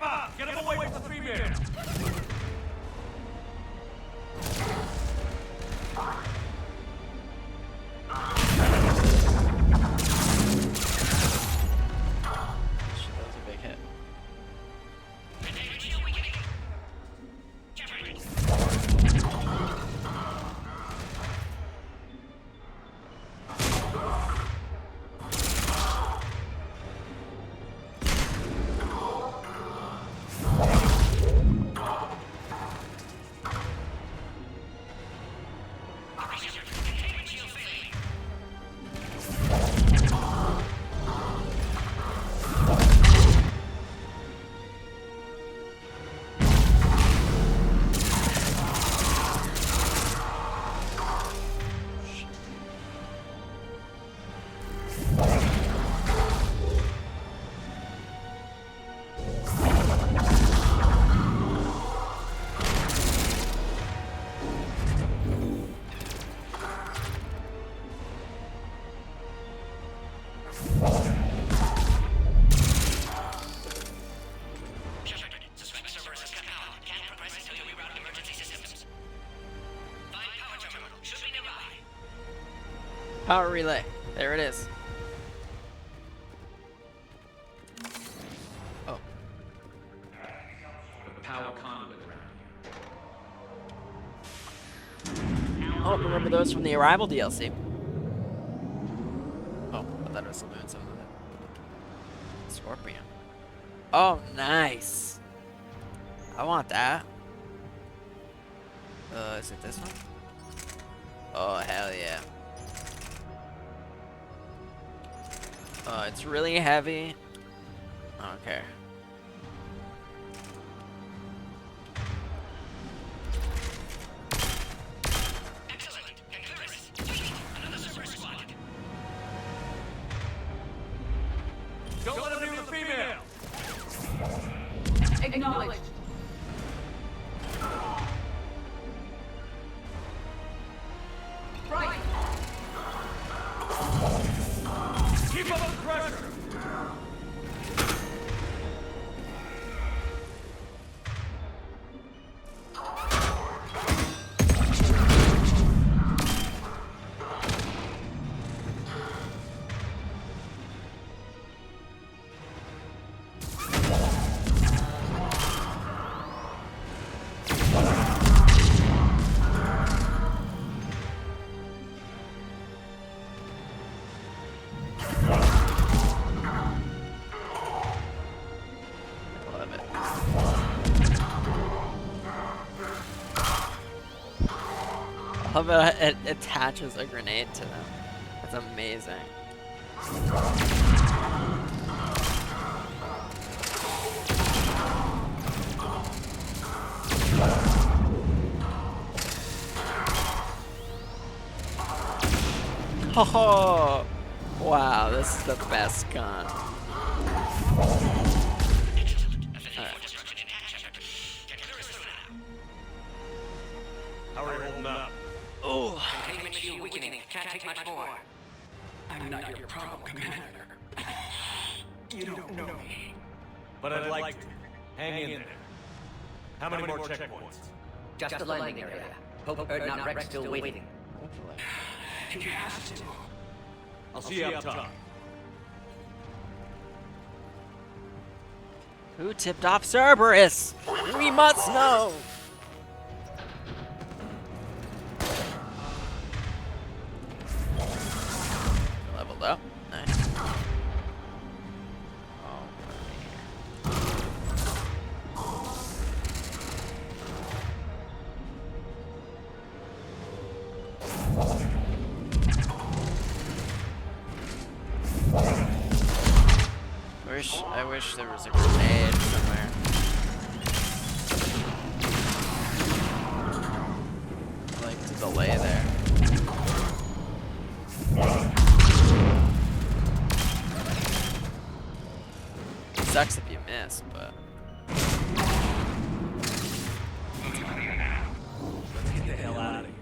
Kappa! Get him away from the female! Shit, that was a big hit. Suspect Cerberus has cut out. Can't progress until you reroute emergency systems. Find power terminal. Should be nearby. Power relay. There it is. Oh. Power conduit around Oh, remember those from the Arrival DLC. Oh, I thought it was something with it. Scorpion. Oh, nice. I want that. Is it this one? Oh, hell yeah. It's really heavy. I don't care. Excellent. Cerberus. Another Cerberus squad. Don't let him near the female! Acknowledged. Right. Keep up the pressure! Love it. I love it attaches a grenade to them. That's amazing. Oh, wow, this is the best gun. How are you holding up? Oh. Containment shield weakening. Can't take much more. I'm not your problem, Commander. You don't know me. But I'd like to. Hang in there. How many more checkpoints? Just the landing area. Hope not Wrex still waiting. You have to. I'll see you up top. Who tipped off Cerberus? We must know. Leveled up. Nice. I wish there was a grenade somewhere. Like to delay there. Sucks if you miss, but Let's get the hell out of here.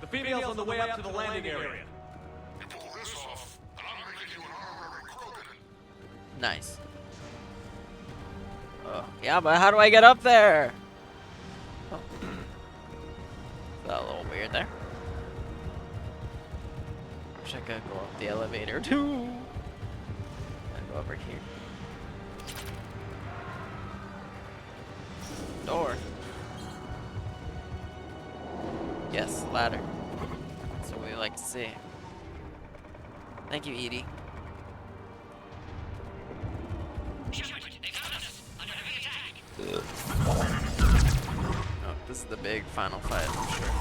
The female's on the way up to the landing area. Pull this off, Nice. Oh, yeah, but how do I get up there? Oh. Is that a little weird there? Wish I could go up the elevator too. I'll go over here. Door. Yes, ladder. That's what we like to see. Thank you, Edie. Oh, this is the big final fight, I'm sure.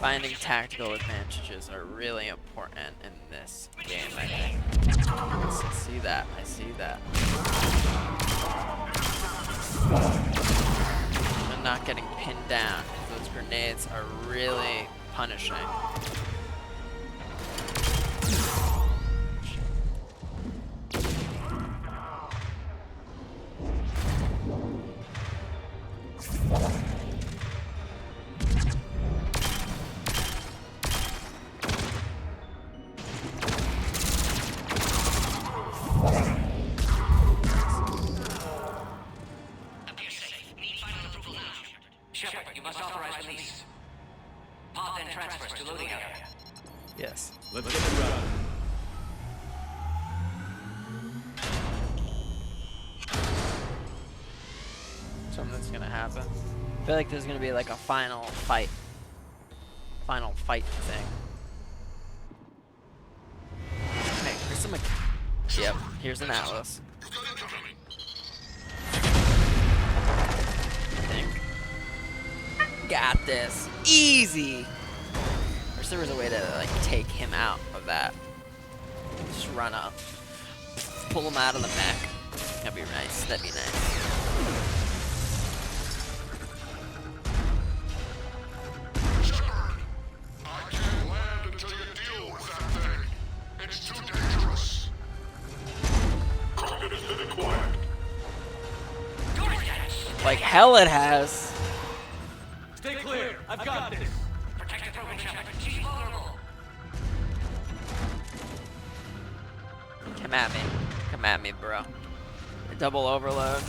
Finding tactical advantages are really important in this game, I think. I see that, I see that. And not getting pinned down, because those grenades are really punishing. Yes. Let's get it running. Something's gonna happen. I feel like there's gonna be like a final fight. Final fight thing. Okay, here's some. Yep, here's an atlas. I think. Got this. Easy! Wish there was a way to like take him out of that. Just run up. Pull him out of the mech. That'd be nice. That'd be nice. I can't land until you deal with that thing. It's too dangerous. Krogan has been acquired. Like hell it has. Stay clear. I've got this. Protect the Krogan Shep. She's vulnerable. Come at me. Come at me, bro. Double overload.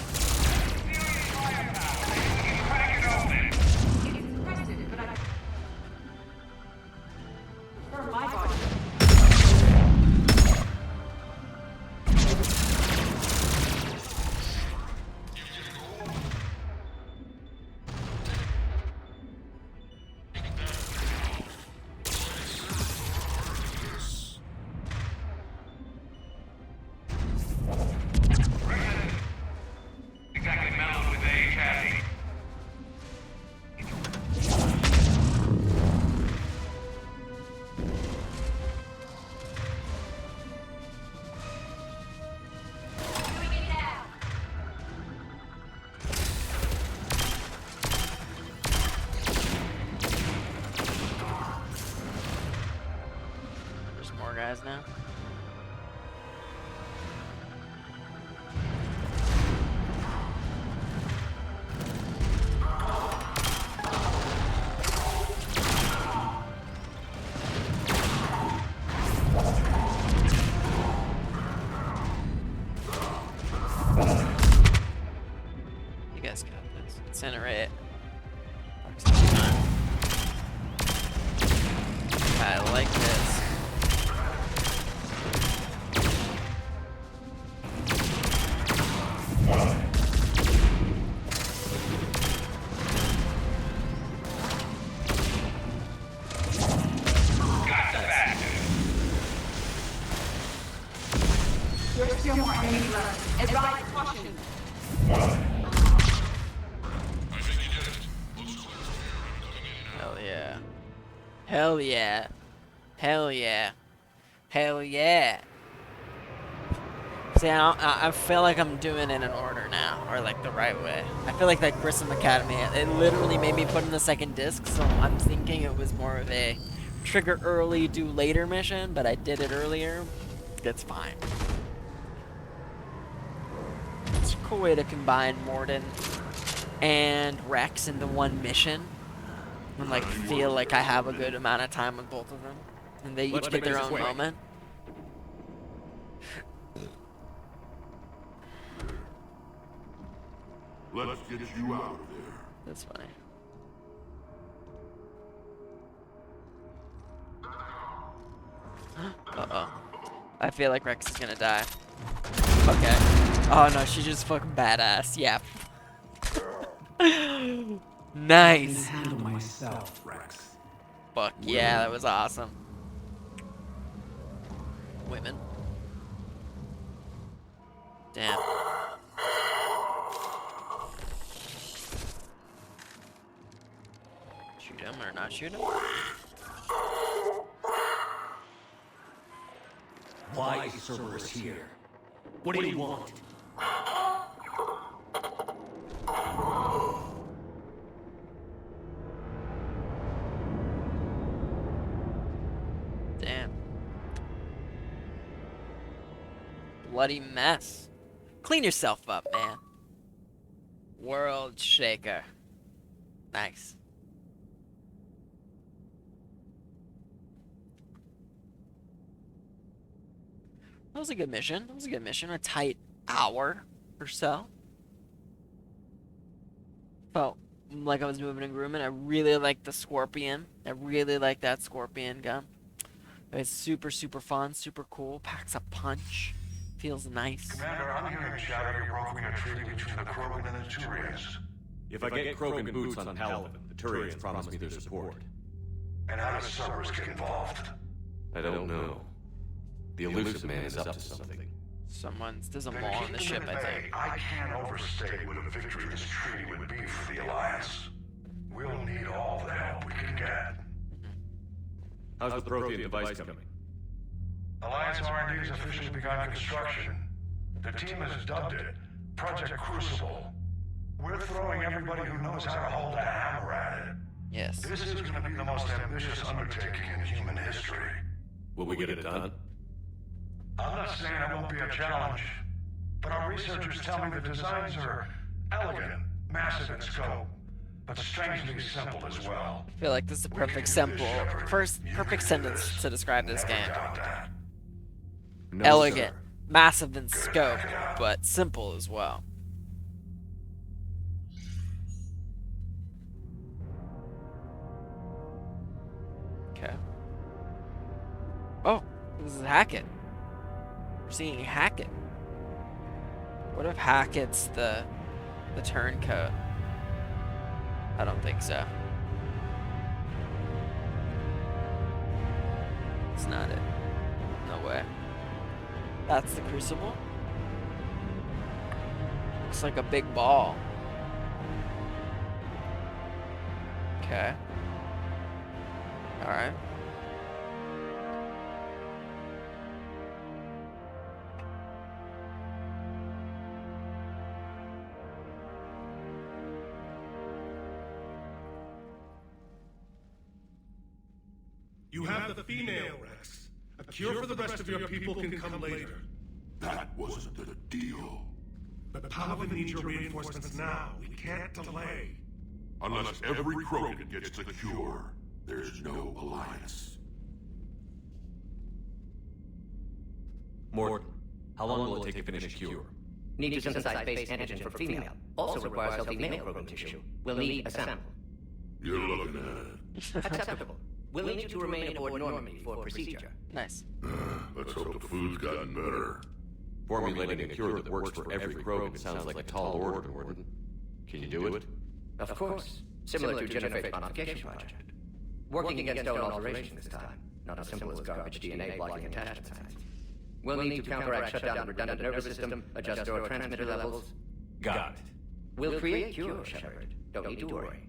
Guys now. You guys got this. Incinerate. I like this. Hell yeah. Hell yeah. Hell yeah. Hell yeah. See, I feel like I'm doing it in order now, or like the right way. I feel like that Grissom Academy, it literally made me put in the second disc, so I'm thinking it was more of a trigger early, do later mission, but I did it earlier. That's fine. It's a cool way to combine Mordin and Wrex into one mission, and like feel like I have a good amount of time with both of them, and they each get their own moment. Let's get you out of there. That's funny. Uh-oh. I feel like Wrex is gonna die. Okay. Oh no, she's just fucking badass. Yeah. Nice. I can handle myself, Wrex. Fuck yeah, that was awesome. Women. Damn. Shoot him or not shoot him? Why is Cerberus here? What do you want? Damn. Bloody mess. Clean yourself up, man. World Shaker. Nice. That was a good mission. That was a good mission. A tight hour or so. Felt like I was moving and grooming. I really like the Scorpion. I really like that Scorpion gun. It's super, super fun, super cool. Packs a punch. Feels nice. Commander, I'm hearing chatter you're brokering a treaty between the Krogan and the Turians. If I get Krogan boots on Paladin, the Turians promise me their support. And how does Cerberus get involved? I don't know. The elusive man is up to something. There's a mall on the ship, I think. I can't overstate what a victory this treaty would be for the Alliance. We'll need all the help we can get. How's the Prothean device coming? Alliance R&D has officially begun construction. The team has dubbed it Project Crucible. We're throwing everybody who knows how to hold a hammer at it. Yes. This is going to be the most ambitious undertaking in human history. Will we get it done? I'm not saying it won't be a challenge, but our researchers tell me the designs are elegant, massive in scope, but strangely simple as well. I feel like this is the perfect perfect sentence to describe this game. No, Elegant, sir. massive in scope, but simple as well. Okay. Oh, this is Hackett. We're seeing Hackett. What if Hackett's the turncoat? I don't think so. It's not it. No way. That's the Crucible. Looks like a big ball. Okay. Alright. You have the female, Wrex. A cure for the rest of your people can come later. That wasn't a deal. But Paladin needs your reinforcements now. We can't delay. Unless every Krogan gets the cure, there's no alliance. Morton, how long will it take to finish a cure? Need to synthesize base antigen for female. Also requires healthy male Krogan tissue. We'll need a sample. You're looking at it. Acceptable. We'll need you to remain aboard Normandy for procedure. Nice. Let's hope the food's gotten better. Formulating a cure that works for every Krogan sounds like a tall order, Morton. Can you do it? Of course. Similar to Genophage modification project. Working against own alteration this time. Not as simple as garbage DNA blocking attachment sites. We'll need to counteract shutdown the redundant nervous system, adjust neurotransmitter levels. Got it. We'll create cure, Shepard. Don't need to worry.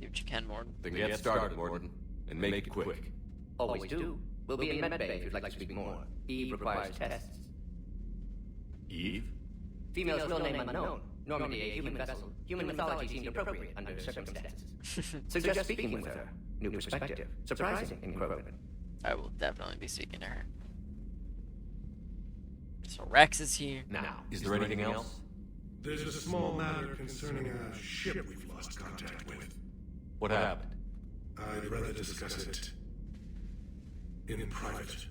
Do what you can, Morton. Then get started, Morton. And make it quick. Always do. We'll be in medbay if you'd like to speak more. Eve requires tests. Eve? Female's real name unknown. Normandy, a human vessel. Human mythology seemed appropriate under circumstances. Suggest speaking with her. New perspective. Surprising in Krogan. I will definitely be speaking to her. So Wrex is here. Now, is there anything else? There's a small matter concerning a ship we've lost contact with. What happened? I'd rather discuss it in private.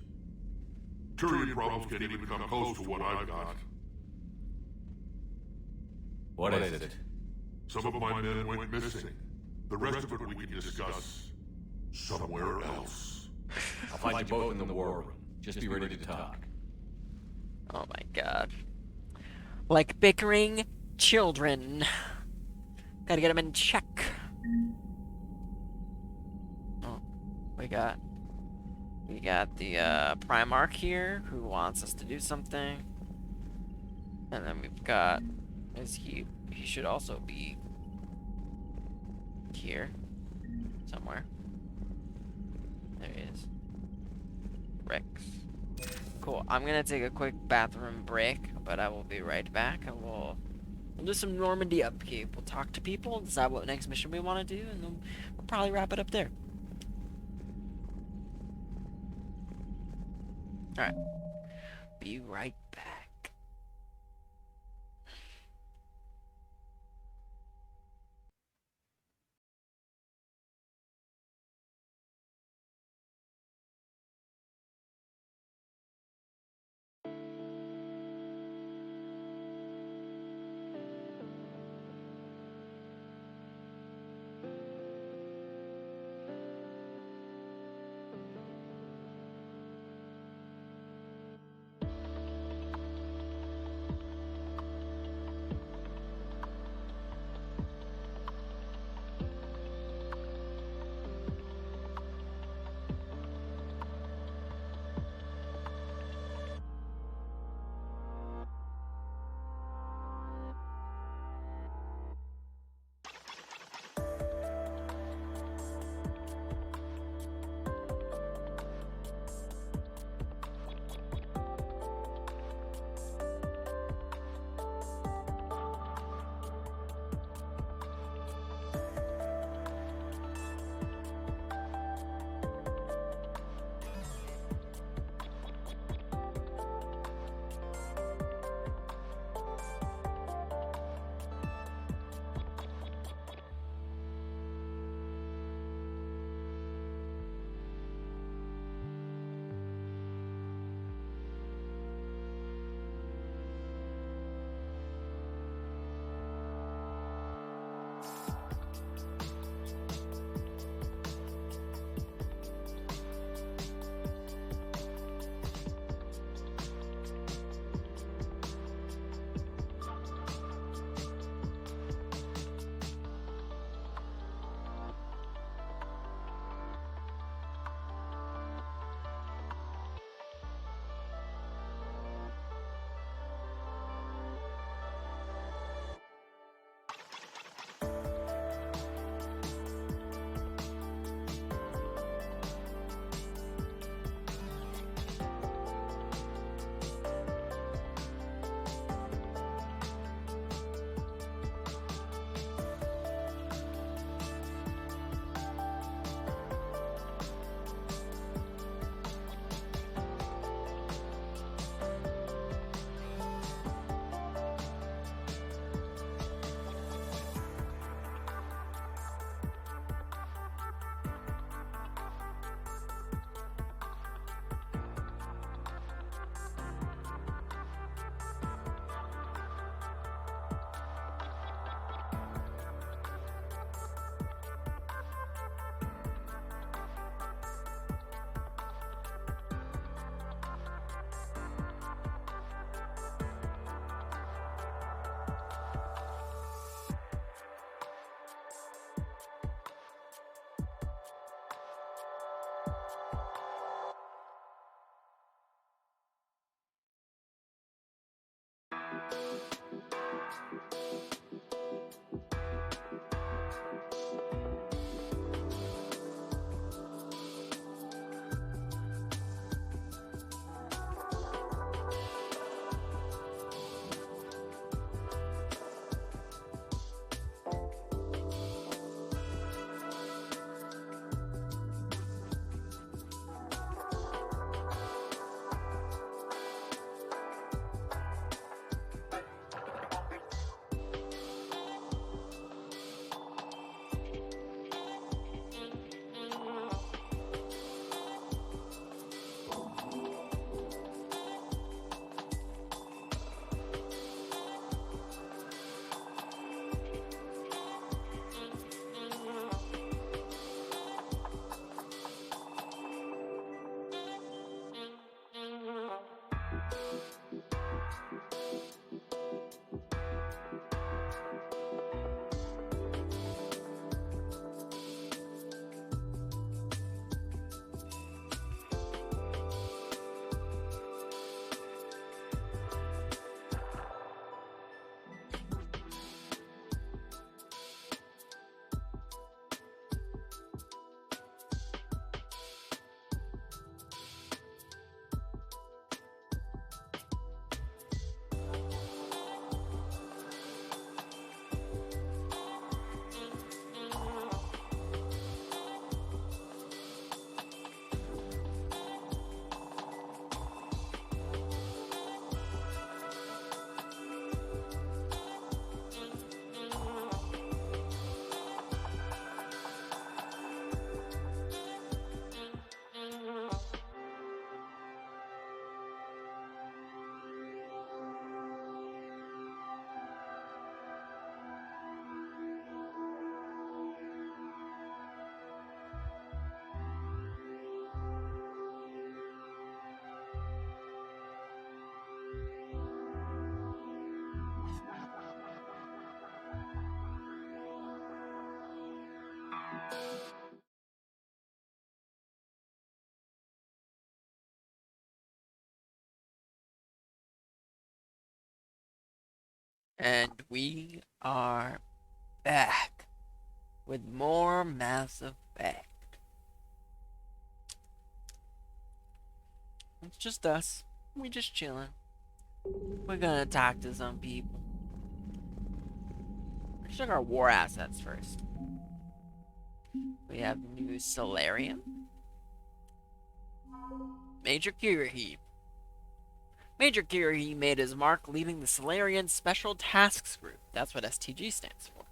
Turian problems can't even come close to what I've got. What is it? Some of my men went missing. The rest of it we can discuss somewhere else. I'll find you both in the war room. Just be ready to talk. Oh my god. Like bickering children. Gotta get them in check. Oh, we got the Primarch here who wants us to do something. And then we've got he should also be here somewhere. There he is. Wrex. Cool. I'm gonna take a quick bathroom break, but I will be right back, and we'll do some Normandy upkeep. We'll talk to people, decide what next mission we want to do, and then we'll probably wrap it up there. Alright. Be right back. And we are back with more Mass Effect. It's just us. We just chilling. We're gonna talk to some people. Let's check our war assets first. We have new Salarian. Major Kirahi. Major Kirahi made his mark leading the Salarian Special Tasks Group. That's what STG stands for.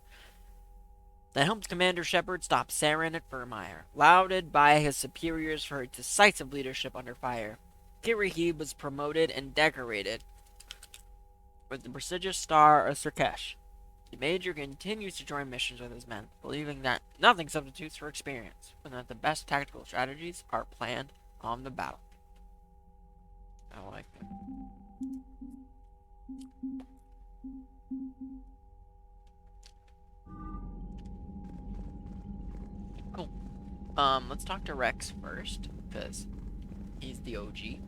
That helped Commander Shepard stop Saren at Firmire, lauded by his superiors for his decisive leadership under fire. Kirahi was promoted and decorated with the prestigious Star of Sur'Kesh. The Major continues to join missions with his men, believing that nothing substitutes for experience, and that the best tactical strategies are planned on the battle. I like that. Cool. Let's talk to Wrex first, because he's the OG.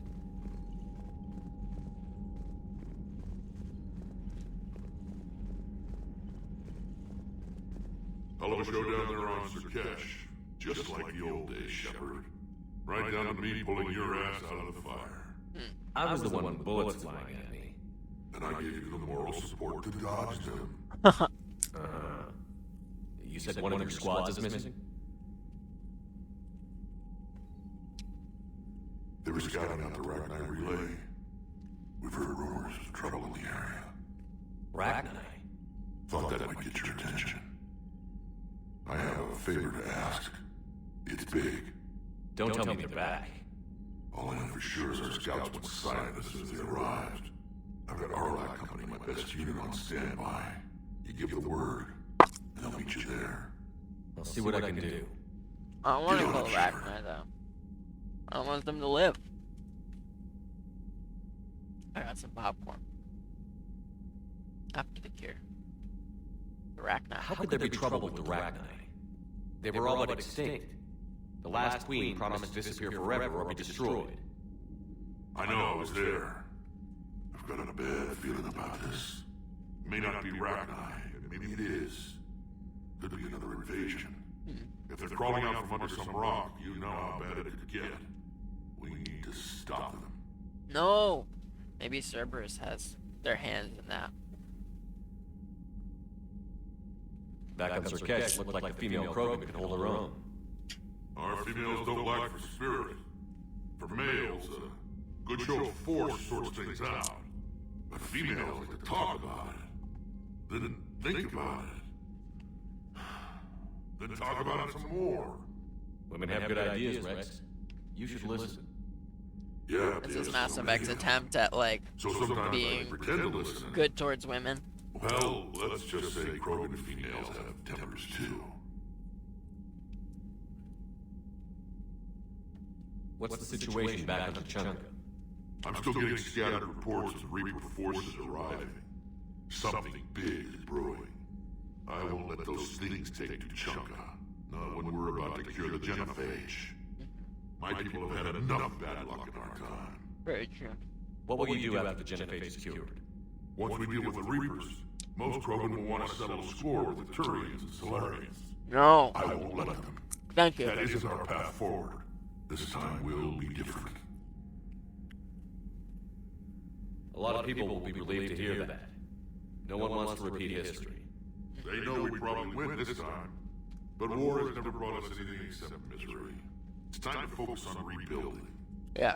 Hell of a showdown there on Sur'Kesh. Just like the old days, Shepard. Right down to me pulling your ass out of the fire. I was the one with bullets flying at me. And I gave you the moral support to dodge them. You said one of your squads is missing? They were scouting out the Ragni relay. We've heard rumors of trouble in the area. Ragni? Thought that might get your attention. I have a favor to ask. It's big. Don't tell me they're back. All I know for sure is our scouts went silent as soon as they arrived. I've got Arlac Company, my best unit, on standby. You give the word, and I'll meet you there. I'll see what I can do. I don't want to kill Ragnar, though. I don't want them to live. I got some popcorn. After the cure. The Ragnar. How could there be trouble with the Ragni? They were all but extinct. The last queen promised to disappear forever or be destroyed. I know, I was there. I've got a bad feeling about this. It may not be Ragni, maybe it is. Could be another invasion. If they're crawling out from under some rock, you know how bad it could get. We need to stop them. No! Maybe Cerberus has their hands in that. Back on Sur'Kesh looked like the female Krogan could hold her own. Our females don't lack for spirit. For males, a good show of force sorts things out. But females like to talk about it. Then think about it. Then talk about it some more. Women have good ideas, Wrex. You should listen. Yeah, This is Mass Effect's attempt at, like, being good towards women. Well, let's just say Krogan females have tempers too. What's the situation back on Tuchanka? I'm still getting scattered reports of Reaper forces arriving. Something big is brewing. I won't let those things take Tuchanka. Not when we're about to cure the Genophage. My people have had enough bad luck in our time. Very true. What will you do after the Genophage is cured? Once we deal with the Reapers, most Krogan will want to settle a score with the Turians and Salarians. No. I won't let them. Thank you. That isn't our path forward. This time will be different. A lot of people will be relieved to hear that. No one wants to repeat history. They know we probably win this time. But war has never brought us anything except misery. It's time to focus on rebuilding. Yeah.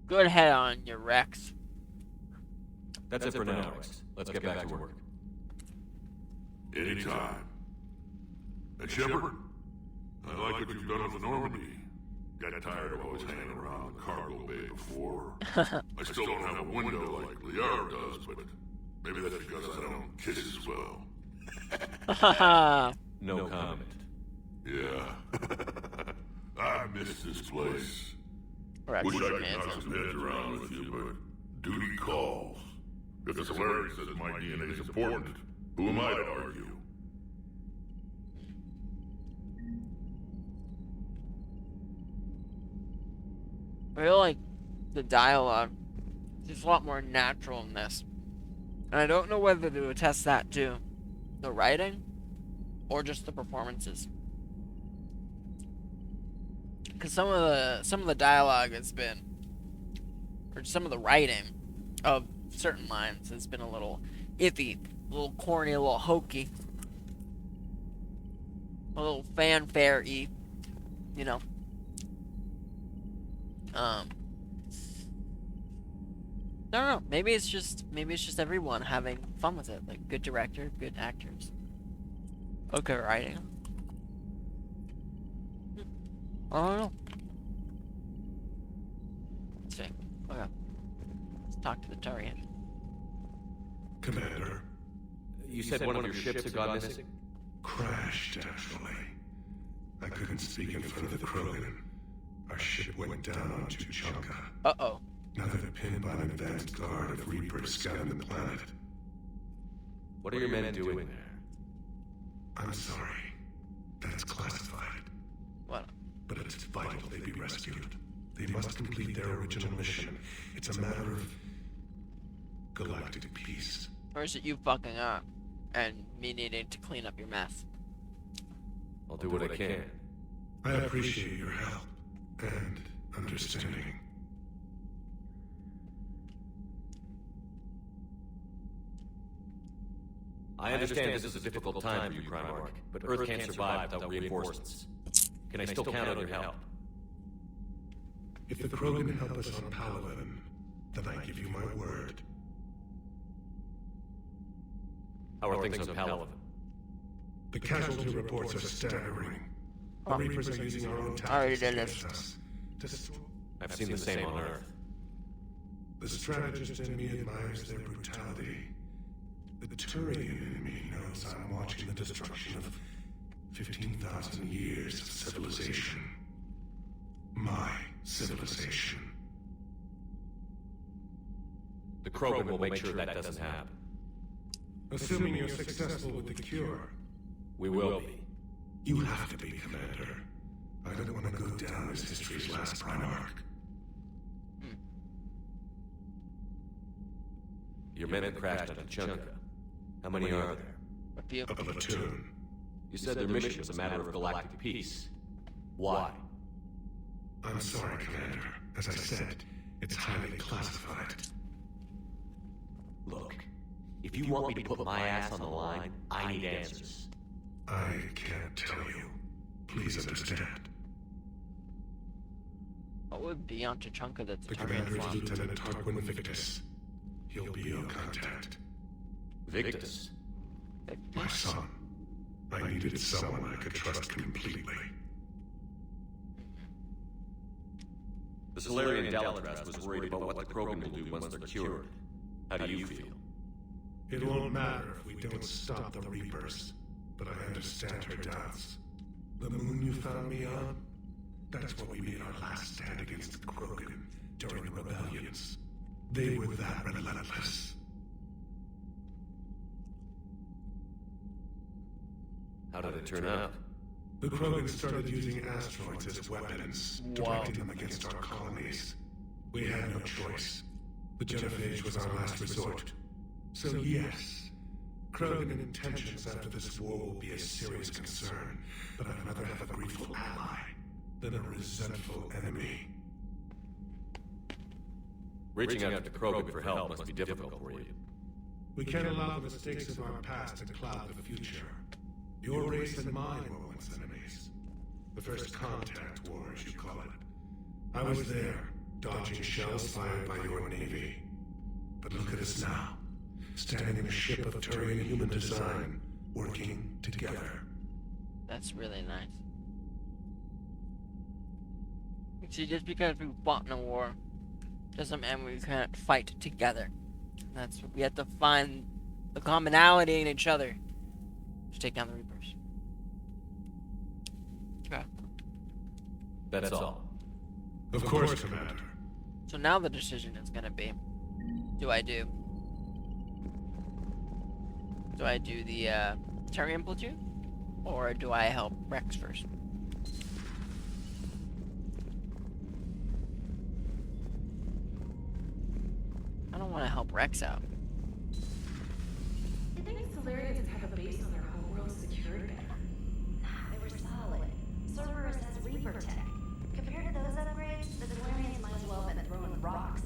Good head on your Wrex. That's it for now, Wrex. Let's get back to work. Anytime. And Shepard, I like what you've done with the Normandy. Got tired of always hanging around the cargo bay before. I still don't have a window like Liara does, but maybe that's because I don't kiss as well. No comment. Yeah. I miss this place. Right, Wish I could knock some heads around with you, but duty calls. If the Salarian says my DNA is important, who am I to argue? I feel like the dialogue is a lot more natural in this. And I don't know whether to attest that to the writing or just the performances. Because some of the dialogue has been, or some of the writing of certain lines has been a little iffy, a little corny, a little hokey, a little fanfare-y, you know. I don't know. Maybe it's just everyone having fun with it. Like, good director, good actors, okay writing. I don't know. Let's see. Okay. Let's talk to the Turian. Commander. You said one of your ships had gone missing? Crashed, actually. I couldn't speak in front of the Krogan. Our ship went down on Tuchanka. Uh-oh. Now they're pinned by an advanced guard of Reapers scouting the planet. What are your men doing there? I'm sorry. That's classified. What? But it's vital they be rescued. They must complete their original mission. It's a matter of galactic peace. Or is it you fucking up and me needing to clean up your mess? I'll do what I can. I appreciate your help and understanding. I understand this is a difficult time for you, Primarch, but Earth can't survive without reinforcements. Can I still count on your help? If the Krogan help us on Paladin, then I give you my word. How are things on Paladin? The casualty reports are staggering. The Reapers are using our own tactics against us. I've seen the same on Earth. The strategist in me admires their brutality. The Turian in me knows I'm watching the destruction of 15,000 years of civilization. My civilization. The Krogan will make sure that doesn't happen. Assuming you're successful with the cure. We will be. You have to be, Commander. I don't want to go down as history's last Primarch. Your men have crashed on Tuchanka. How many are there? A few. A platoon. You said their mission was a matter of galactic peace. Why? I'm sorry, Commander. As I said, it's highly classified. Look, if you want me to put my ass on the line, I need answers. I can't tell you. Please understand. What would be on Tuchanka that the The commander Turians is want? Lieutenant Tarquin Victus. He'll be your contact. Victus? My son. I needed someone I could trust completely. The Salarian Delatras was worried about what the Krogan will do once they're cured. How do you feel? It won't matter if we don't stop the Reapers, but I understand her doubts. The moon you found me on? That's what we made our last stand against the Krogan during the rebellions. They were that relentless. How did it turn out? The Krogan started using asteroids as weapons, directing them against our colonies. We had no choice. The Genophage was our last resort. So yes, Krogan intentions after this war will be a serious concern, but I'd rather have a grateful ally than a resentful enemy. Reaching out to the Krogan for help must be difficult for you. We can't allow the mistakes of our past to cloud the future. Your race and mine were once enemies. The first contact war, as you call it. I was there, dodging shells fired by your navy. But look at us now, standing in a ship of Turian human design, working together. That's really nice. See, just because we fought in a war doesn't mean we can't fight together. That's what we have to find the commonality in each other to take down the Reapers. Okay. That's all. Of course, Commander. So now the decision is gonna be, do I do the Turian platoon, or do I help Wrex first? I don't want to help Wrex out. Salarians have a base on their homeworld secured better? They were solid. Cerberus has Reaper tech. Compared to those upgrades, the Turians might as well have been throwing rocks.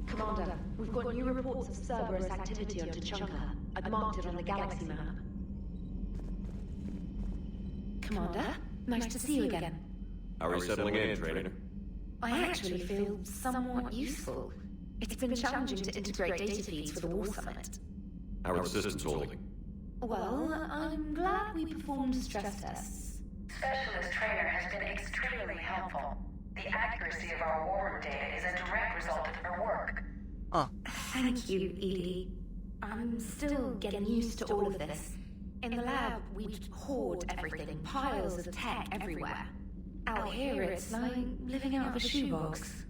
Commander, we've got new reports of Cerberus activity on Tuchanka. I've marked it on the galaxy map. Commander, nice to see you again. How are you settling in, trainer? I actually feel somewhat useful. It's been challenging to integrate data feeds for the War Summit. How are the systems holding? Well, I'm glad we performed stress tests. Specialist Trainer has been extremely helpful. The accuracy of our war room data is a direct result of her work. Thank you, Edie. I'm still getting used to all of this. In the lab, we'd hoard everything, piles of tech everywhere. Out here, it's like living out of a shoebox.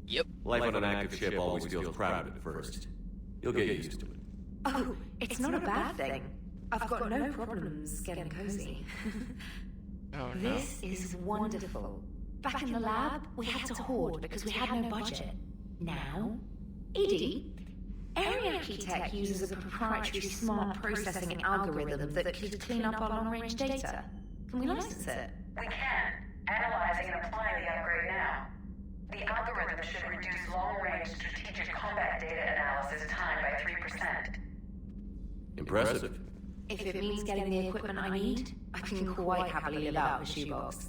Yep. Life on an active ship always feels crowded at first. You'll get used to it. Oh, it's not a bad thing. I've got no problems getting cozy. Oh, no. This is wonderful. Back in the lab, we had to hoard because we had no budget. Now, Edie, Ariake Tech uses a proprietary smart processing algorithm that could clean up our long-range data. Can we license it? We can. Analyzing and applying the upgrade now. The algorithm should reduce long-range strategic combat data analysis time by 3%. Impressive. If it means getting the equipment I need, I can quite happily live out of a shoebox.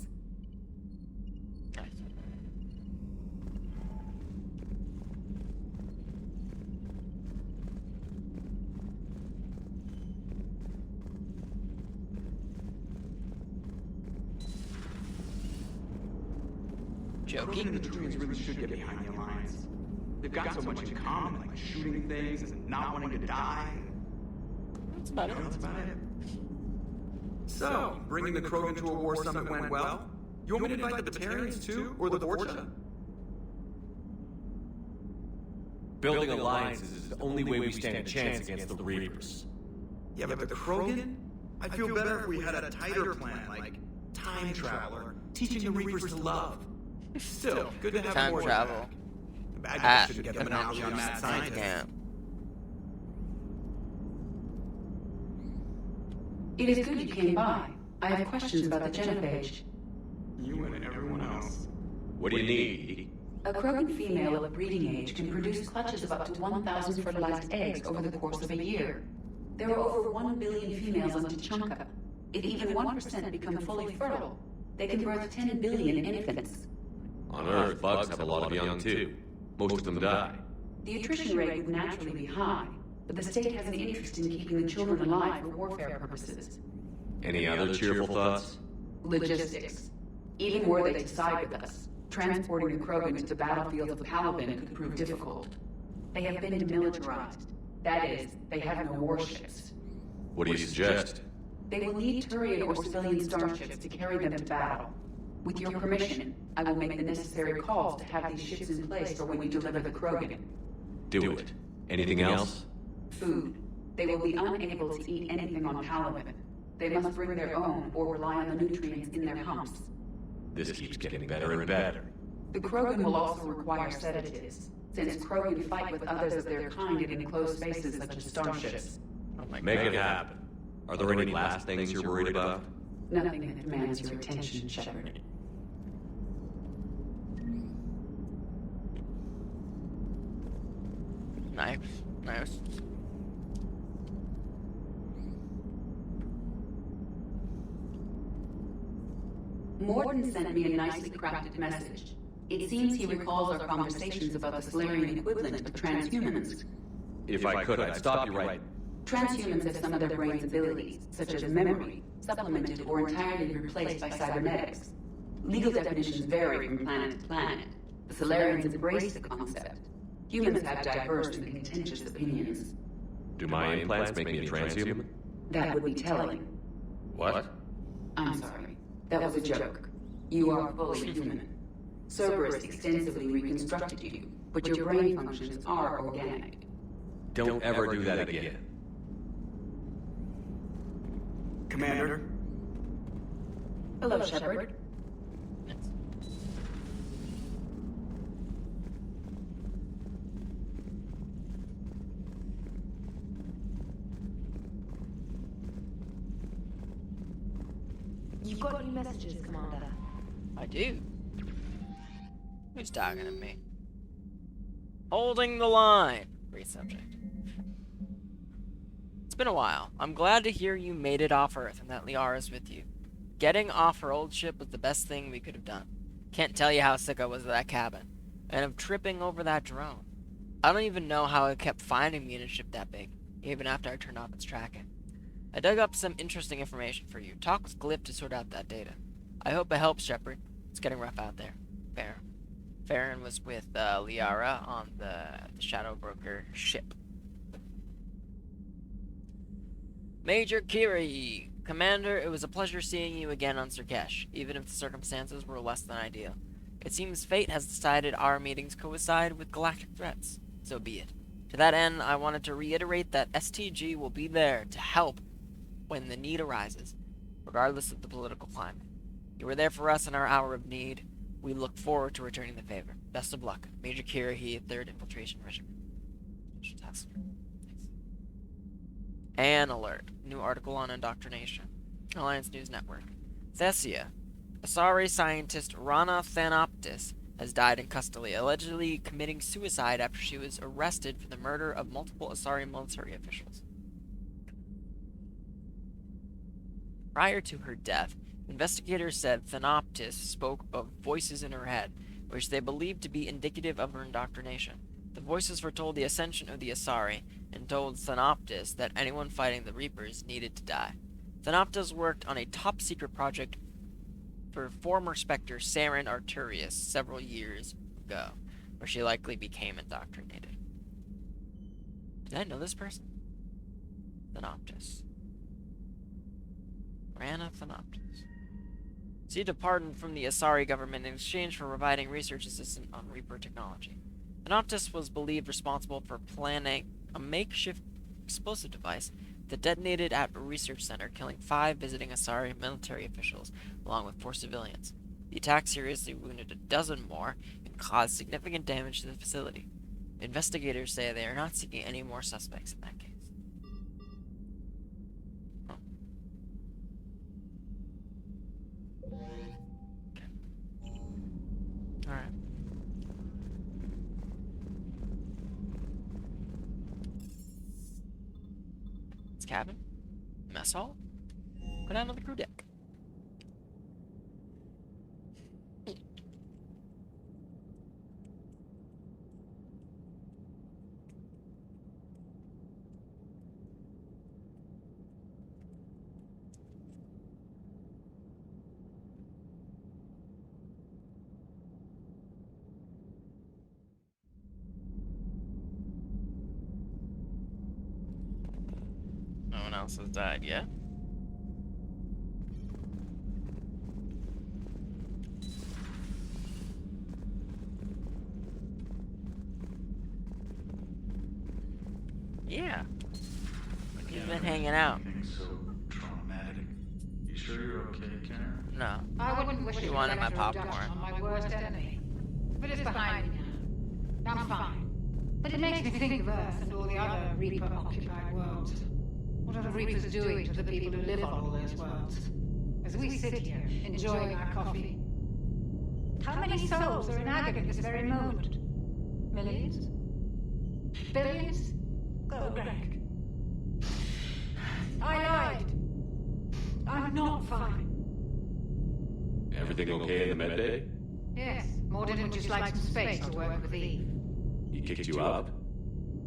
Joking? Krogan and the Turians really should get behind the Alliance. They've got so much in common, like shooting things and not wanting to die. That's about it. That's about it. So, bringing the Krogan to a war summit went well? You want me to invite the Batarians too, or the Vorcha? Building alliances is the only way we stand a chance against the Reapers. Yeah, but the Krogan? I'd feel better if we had a tighter plan, like time travel or teaching the Reapers to love. Still, good to have Time more travel. The bad guys shouldn't get the monopoly on mad scientists. Camp. It is good you came by. I have questions about the Genophage. You and everyone else. What do you need? A Krogan female of breeding age can produce clutches of up to 1,000 fertilized eggs over the course of a year. There are over 1 billion females on Tuchanka. If even 1% become fully fertile, they can birth 10 billion infants. On Earth, bugs have a lot of young too. Most of them die. The attrition rate would naturally be high, but the state has an interest in keeping the children alive for warfare purposes. Any other cheerful thoughts? Logistics. Even were they to side with us, transporting the Krogan to the battlefield of Palabin could prove difficult. They have been demilitarized. That is, they have no warships. What do you suggest? They will need Turian or civilian starships to carry them to battle. With your permission, I will make the necessary calls to have these ships in place for when we deliver the Krogan. Do it. Anything else? Food. They will be unable to eat anything on Palabin. They must bring their own or rely on the nutrients in their humps. This keeps getting better and better. The Krogan will also require sedatives, since Krogan fight with others of their kind in enclosed spaces such as starships. Make it happen. Are there any last things you're worried about? Nothing that demands your attention, Shepard. Nice. Nice. Morden sent me a nicely crafted message. It seems he recalls our conversations about the Salarian equivalent of transhumans. If I could, I'd stop you right. Transhumans have some of their brain's abilities, such as memory, supplemented or entirely replaced by cybernetics. Legal definitions vary from planet to planet. The Salarians embrace the concept. Humans have diverse and contentious opinions. Do my implants make me a transhuman? That would be telling. What? I'm sorry. That was a joke. You are fully human. Cerberus extensively reconstructed you, but your brain functions are organic. Don't ever do that again. Commander? Hello, Shepard. You've got new messages, Commander. I do. Who's talking to me? Holding the line. Great subject. It's been a while. I'm glad to hear you made it off Earth and that Liara's with you. Getting off her old ship was the best thing we could have done. Can't tell you how sick I was of that cabin. And of tripping over that drone. I don't even know how it kept finding me in a ship that big, even after I turned off its tracking. I dug up some interesting information for you. Talk with Glyph to sort out that data. I hope it helps, Shepard. It's getting rough out there. Fair. Farron was with Liara on the Shadow Broker ship. Major Kiri, Commander, it was a pleasure seeing you again on Sur'Kesh, even if the circumstances were less than ideal. It seems fate has decided our meetings coincide with galactic threats. So be it. To that end, I wanted to reiterate that STG will be there to help when the need arises, regardless of the political climate. You were there for us in our hour of need. We look forward to returning the favor. Best of luck. Major Kirahi, 3rd Infiltration Regiment. Thanks. An alert. New article on indoctrination. Alliance News Network. Thessia. Asari scientist Rana Thanoptis has died in custody, allegedly committing suicide after she was arrested for the murder of multiple Asari military officials. Prior to her death, investigators said Thanoptis spoke of voices in her head, which they believed to be indicative of her indoctrination. The voices foretold the ascension of the Asari, and told Thanoptis that anyone fighting the Reapers needed to die. Thanoptis worked on a top-secret project for former Spectre Saren Arturius several years ago, where she likely became indoctrinated. Did I know this person? Thanoptis. Rana Thanoptis. Received a pardon from the Asari government in exchange for providing research assistance on Reaper technology. Thanoptis was believed responsible for planning a makeshift explosive device that detonated at a research center, killing 5 visiting Asari military officials, along with 4 civilians. The attack seriously wounded a dozen more and caused significant damage to the facility. Investigators say they are not seeking any more suspects in that case. Alright. It's cabin. Mess hall. Go down to the crew deck. No one else has died yet. Yeah. He's been hanging out. So traumatic. You sure you're okay, Karen? No. I wouldn't wish She to wanted my inflict a popcorn. reduction on my worst enemy. But it's behind me now. I'm fine. But it makes me think of Earth and all the other Reaper-occupied worlds. What are the Reapers doing to the people who live on all those worlds? As we sit here, enjoying our coffee. How many souls are in agony at this very moment? Millions? Billions? Go, Greg. I lied. I'm not fine. Everything okay in the med bay? Yes, Mordin would just like some space to work with Eve. He kicked you out?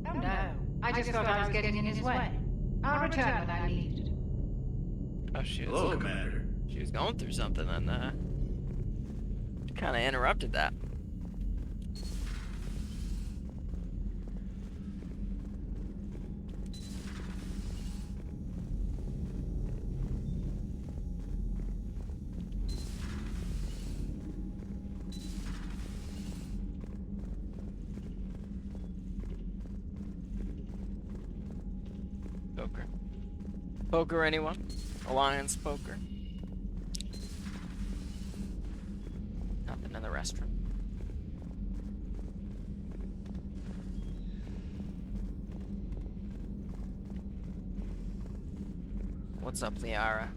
Oh no, I just thought I was getting in his way. I'll return when I need it. Oh, she was. Hello, Commander. She was going through something and kind of interrupted that. Poker. Poker, anyone? Alliance poker? Nothing in the restroom. What's up, Liara?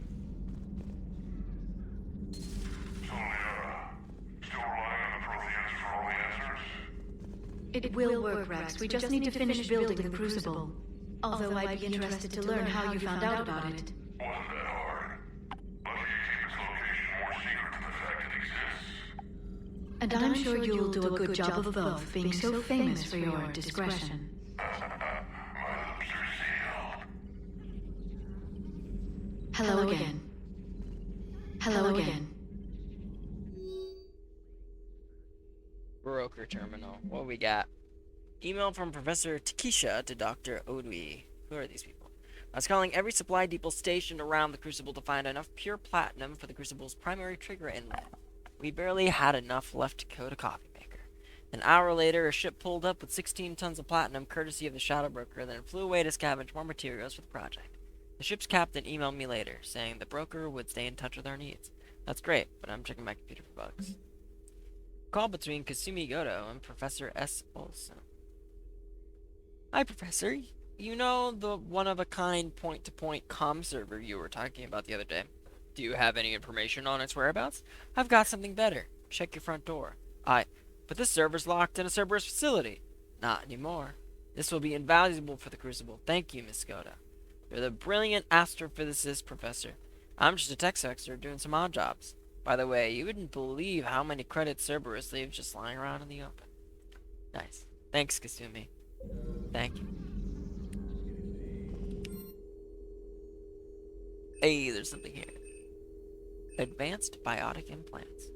It will work, Wrex. We just need to finish building the Crucible. Although I'd be interested to learn how you found out about it. Wasn't that hard? Lucky you keep its location more secret than the fact it exists. And I'm sure you'll do a good job of both, being so famous for your discretion. My lips are sealed. Hello again. Hello again. Broker terminal. What we got? Email from Professor Takesha to Dr. Odwi. Who are these people? I was calling every supply depot stationed around the Crucible to find enough pure platinum for the Crucible's primary trigger inlet. We barely had enough left to coat a coffee maker. An hour later, a ship pulled up with 16 tons of platinum courtesy of the Shadow Broker, then flew away to scavenge more materials for the project. The ship's captain emailed me later, saying the broker would stay in touch with our needs. That's great, but I'm checking my computer for bugs. Call between Kasumi Goto and Professor S. Olson. Hi, Professor. You know the one-of-a-kind point-to-point comm server you were talking about the other day? Do you have any information on its whereabouts? I've got something better. Check your front door. But this server's locked in a Cerberus facility. Not anymore. This will be invaluable for the Crucible. Thank you, Miss Goto. You're the brilliant astrophysicist, Professor. I'm just a tech sector doing some odd jobs. By the way, you wouldn't believe how many credits Cerberus leaves just lying around in the open. Nice. Thanks, Kasumi. Thank you. Hey, there's something here. Advanced biotic implants.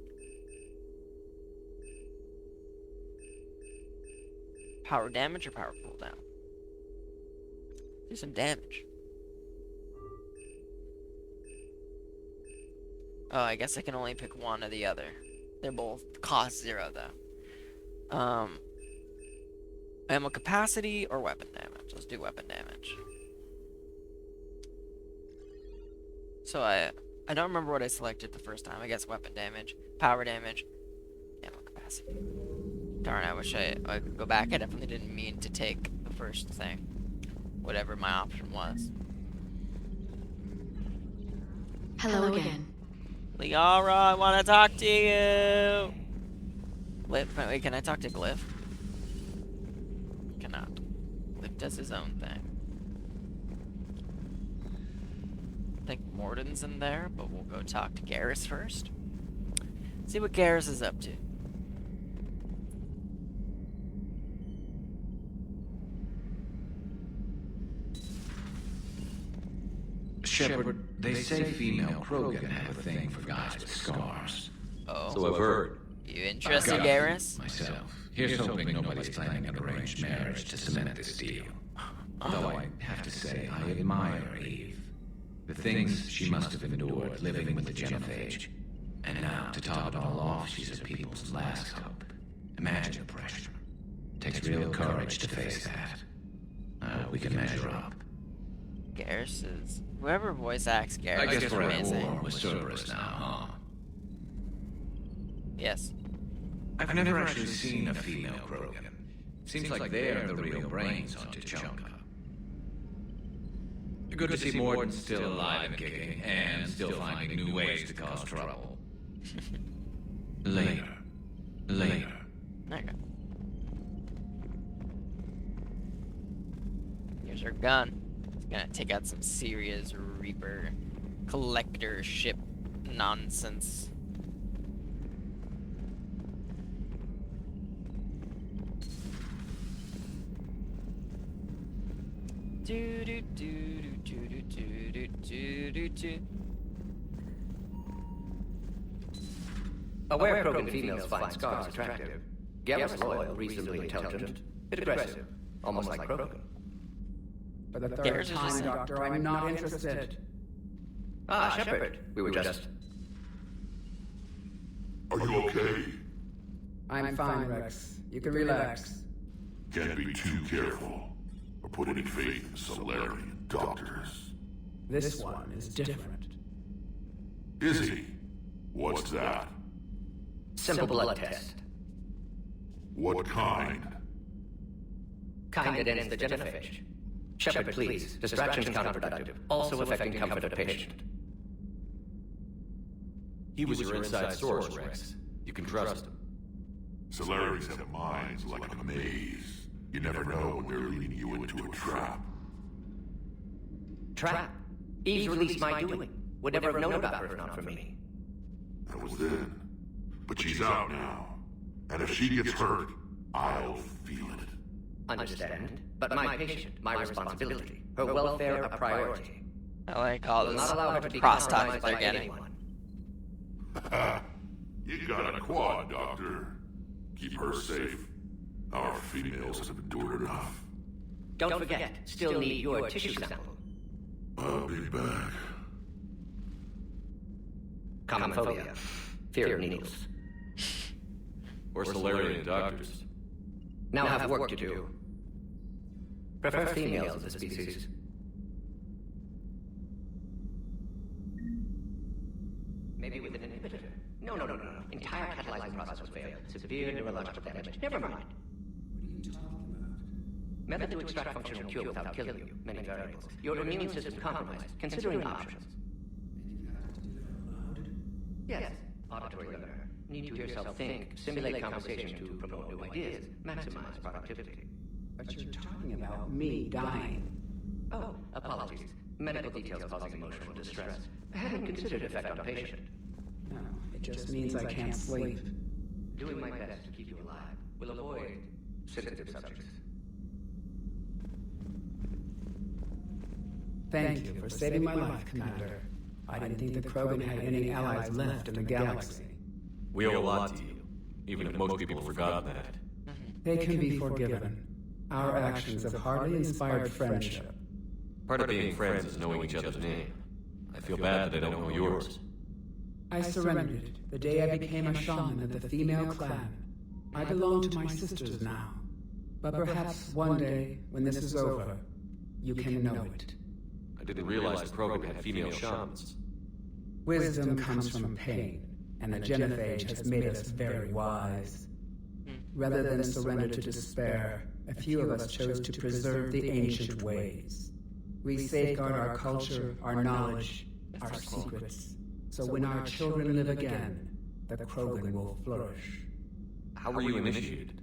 Power damage or power cooldown? Do some damage. Oh, I guess I can only pick one or the other. They're both cost 0, though. Ammo capacity or weapon damage? Let's do weapon damage. So I don't remember what I selected the first time. I guess weapon damage, power damage, ammo capacity. Darn, I wish I could go back. I definitely didn't mean to take the first thing. Whatever my option was. Hello again. Liara, I want to talk to you! Glyph, wait, can I talk to Glyph? Cannot. Glyph does his own thing. I think Morden's in there, but we'll go talk to Garrus first. See what Garrus is up to. Shepard, they say female Krogan have a thing for guys with scars. Oh. So I've heard. You interested, Garrus? Myself. Here's hoping nobody's planning an arranged marriage to cement this deal. Though I have to say, I admire Eve. The things she must have endured living with the Genophage. And now, to top it all off, she's her people's last hope. Imagine the pressure. Takes real courage to face that. We can measure up. Garrus is... Whoever voice acts Garrus I guess is we're at amazing. war with Cerberus now, huh? Yes. I've never actually seen a female Krogan. Seems like they're the real brains on Tuchanka. Good to see Morden's still alive and kicking, and still finding new ways to cause trouble. Later. Okay. Here's our gun. It's gonna take out some serious Reaper collector ship nonsense. Do do do do do do do do do. Aware Krogan females find scars attractive. Gamma's loyal, reasonably intelligent, bit aggressive, almost like Krogan. For the third time, Doctor, I'm not interested. Ah, Shepard, we were just... Are you okay? I'm fine, Wrex. You can relax. Can't be too careful, or put any faith in Salarian doctors. This one is different. Is he? What's that? Simple blood test. What kind? Kind that ends the genophage. Shepard, please. Distraction's counterproductive. Also affecting comfort of patient. He was your inside source, Wrex. You can trust him. Salarians have minds like a maze. You never know when they're leading you into a trap. Trap? Eve's released my doing. Would never have known about her if not for me. That was then. But she's out now. And if she gets hurt, I'll feel it. Understand? But my patient, my responsibility. Her welfare a priority. I like all Will this not allow her to be crosstalk compromised that they're by getting. anyone. You got a quad, Doctor. Keep her safe. Our females have endured enough. Don't forget, still need your tissue sample. I'll be back. Common phobia. Fear of needles. Or Salarian doctors. Now have work to do. Prefer females of the species. Maybe with an inhibitor. No. Entire catalyzing process was failed. Severe neurological damage. Never mind. Method to extract functional cure without killing you. Many variables. Your immune system compromised. Considering options. Yes. Auditory learner. Need to hear yourself think. Simulate conversation to promote new ideas. Maximize productivity. But you're talking about me dying. Oh, apologies. Medical details causing emotional distress. I hadn't considered effect on patient. No, it just means I can't sleep. Doing my best to keep you alive. Will avoid sensitive subjects. Thank you for saving my life, Commander. I didn't think the Krogan had any allies left in the galaxy. We owe a lot to you, even if most people have forgotten that. They can be forgiven. Our actions have hardly inspired friendship. Part of being friends is knowing each other's name. I feel bad that I don't know yours. I surrendered the day I became a shaman of the female clan. I belong to my sisters now. But perhaps one day, when this is over, you can know it. I didn't realize the Krogan had female shamans. Wisdom comes from pain, and the Genophage has made us very wise. Rather than surrender to despair, a few of us chose to preserve the ancient ways. We safeguard our culture, our knowledge, our secrets. So when our children live again, the Krogan will flourish. How were you initiated?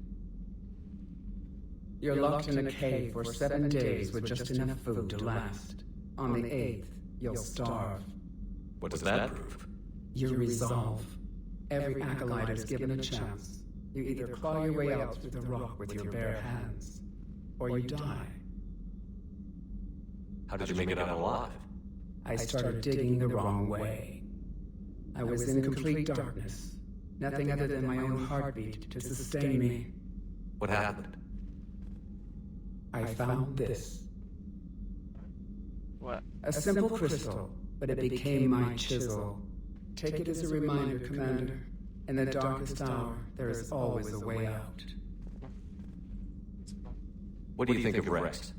You're locked in a cave for 7 days with just enough food to last. On the 8th, you'll starve. What does that prove? Your resolve. Every acolyte is given a chance. You either claw your way out through the rock with your bare hands, or you die. How did you make it out alive? I started digging the wrong way. I was in complete darkness. Nothing other than my own heartbeat to sustain me. What happened? I found this. What? A simple crystal, but it became my chisel. Take it as a reminder, Commander. In the darkest hour, there is always a way out. What do you think of Wrex?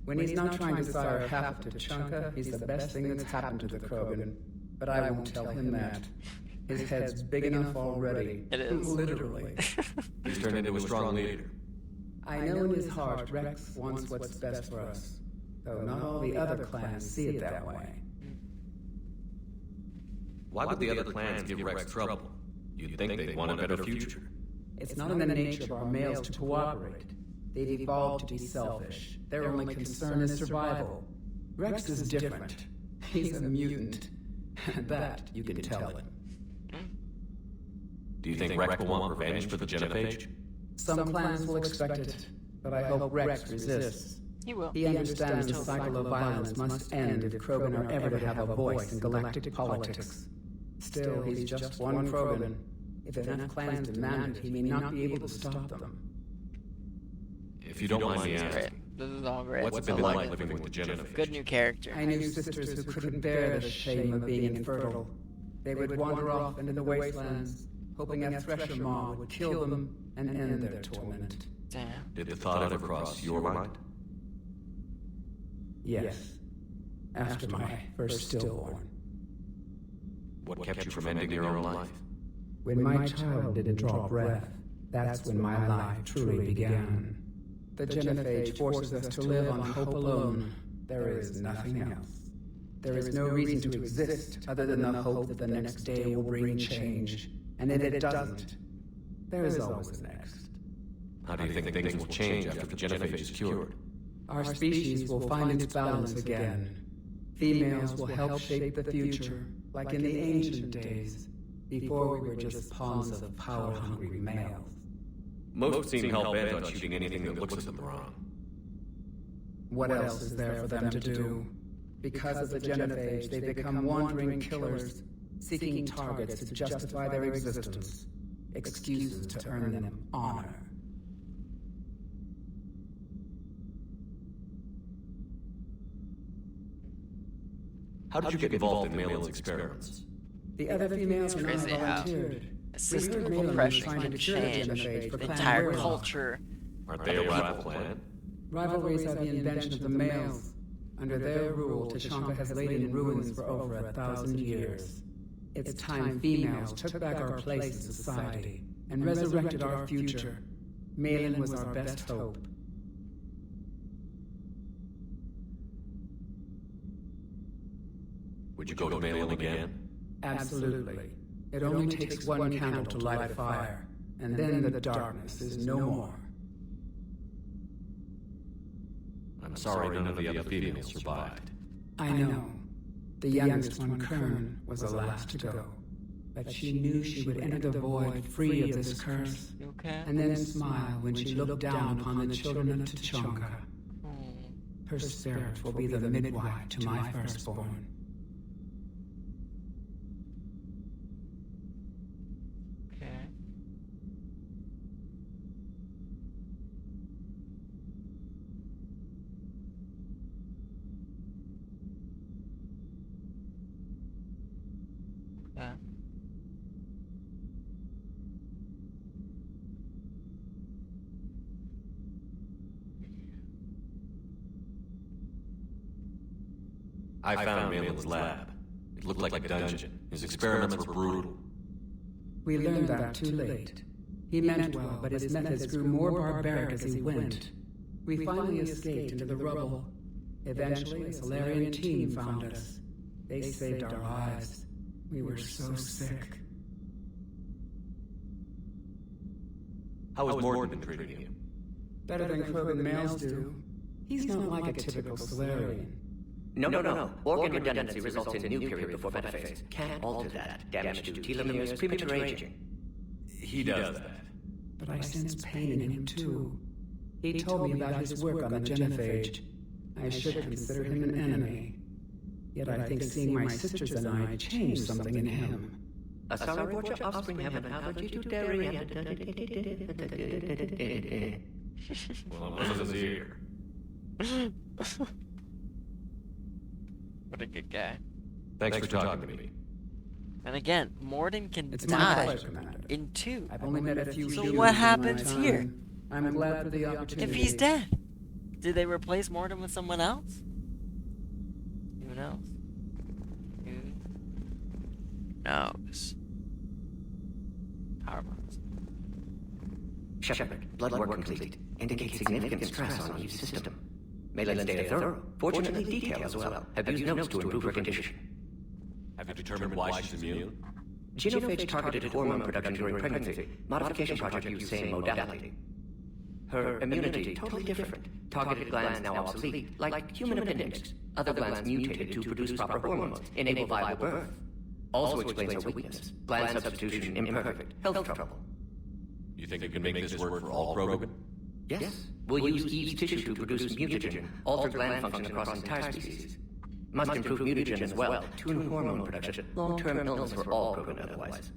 When he's not trying to sire half of Tuchanka, he's the best thing that's happened to the Krogan. But I won't tell him that. His head's big enough already. It is. Literally. He's turned into a strong leader. I know in his heart Wrex wants what's best for us. Though not all the other clans see it that way. Why would the other clans give Wrex trouble? You'd think they'd want a better future. It's not in the nature of our males to cooperate. They've evolved to be selfish. Their only concern is survival. Wrex is different. He's a mutant. And that you can tell him. Do you think Wrex will want revenge for the Genophage? Some clans will expect it, but I hope Wrex resists. He will. He understands the cycle of violence must end if Krogan are ever to have a voice in galactic politics. Still, he's just one Krogan. If enough clans demand it, he may not be able to stop them. If you don't mind me asking, This is all great. what's it been like living with the Genophage? Good new character. I knew sisters who couldn't bear the shame of being infertile. They would wander off into the wastelands, hoping a thresher maw would kill them and end their torment. Damn. Did the thought ever cross your mind? Yes. After my first stillborn. What kept you from ending your own life? When my child didn't draw breath, that's when my life truly began. The Genophage forces us to live on hope alone. There is nothing else. There is no reason to exist other than the hope that the next day will bring change. And if it doesn't, There is always a next. How do you think things will change after the Genophage is cured? Our species will find its balance again. Females will help shape the future, like in the ancient days, before we were just pawns of power-hungry males. Most seem hell-bent on shooting anything that looks at them wrong. What else is there for them to do? Because of the Genophage, they become wandering killers, seeking targets to justify their existence, excuses to earn them honor. How did you get involved in Malin's experiments? The other females are not Crazy how volunteered. a system of oppression can change the entire culture. Aren't they a rival clan? Rivalries are the invention of the males. Under their rule, Tuchanka has laid in ruins for over 1,000 years. It's time females took back our place in society and resurrected our future. Malin was our best hope. Would you go to Malin again? Absolutely. It only takes one candle to light a fire, and then the darkness is no more. I'm sorry none of the other females survived. I know. The youngest one, Kern, was the last to go. But she knew she would enter the void free of this curse. Okay. And then smile when she looked down upon the children of Tuchanka. Her spirit will be the midwife to my firstborn. I found Malin's lab. It looked like a dungeon. His experiments were brutal. We learned that too late. He meant well, but his methods grew more barbaric as he went. We finally escaped into the rubble. Eventually, a Salarian team found us. They saved our lives. We were so sick. How has Morgan been treating you? Better than Krogan males do. He's not like a typical Salarian. No. Organ redundancy results in new period before metaphase. Can't alter that. Damage to telomeres, premature aging. He does that. But I sense pain in him too. He told me about his work on the Genophage. I should consider him an enemy. Yet I think seeing my sisters and I changed something in him. A sorrow your offspring have an allergy to dairy and... Well, I wasn't here. What a good guy. Thanks for talking to me. And again, Morden can It's my die pleasure, Commander. in 2. I've only met a few So humans what in my happens time. here? I'm glad for the opportunity. If he's dead, did they replace Morden with someone else? Who knows? Who knows? Power bombs. Shepard, blood work complete. Indicates significant stress on each system. Malin's data thorough. Fortunately detailed as well. Have used notes to improve her condition. Have you determined why she's immune? Genophage targeted hormone production during pregnancy. Modification project used same modality. Her immunity totally different. Targeted glands now obsolete, like human appendix. Other glands mutated to produce proper hormones, enable viable birth. Also explains her weakness. Gland substitution imperfect. Health trouble. You think you can make this work for all Krogan? Yes. We'll use Eve's tissue to produce mutagen, alter gland function across the entire species. Must improve mutagen as well, tune hormone production. Long-term illness for all Krogan otherwise.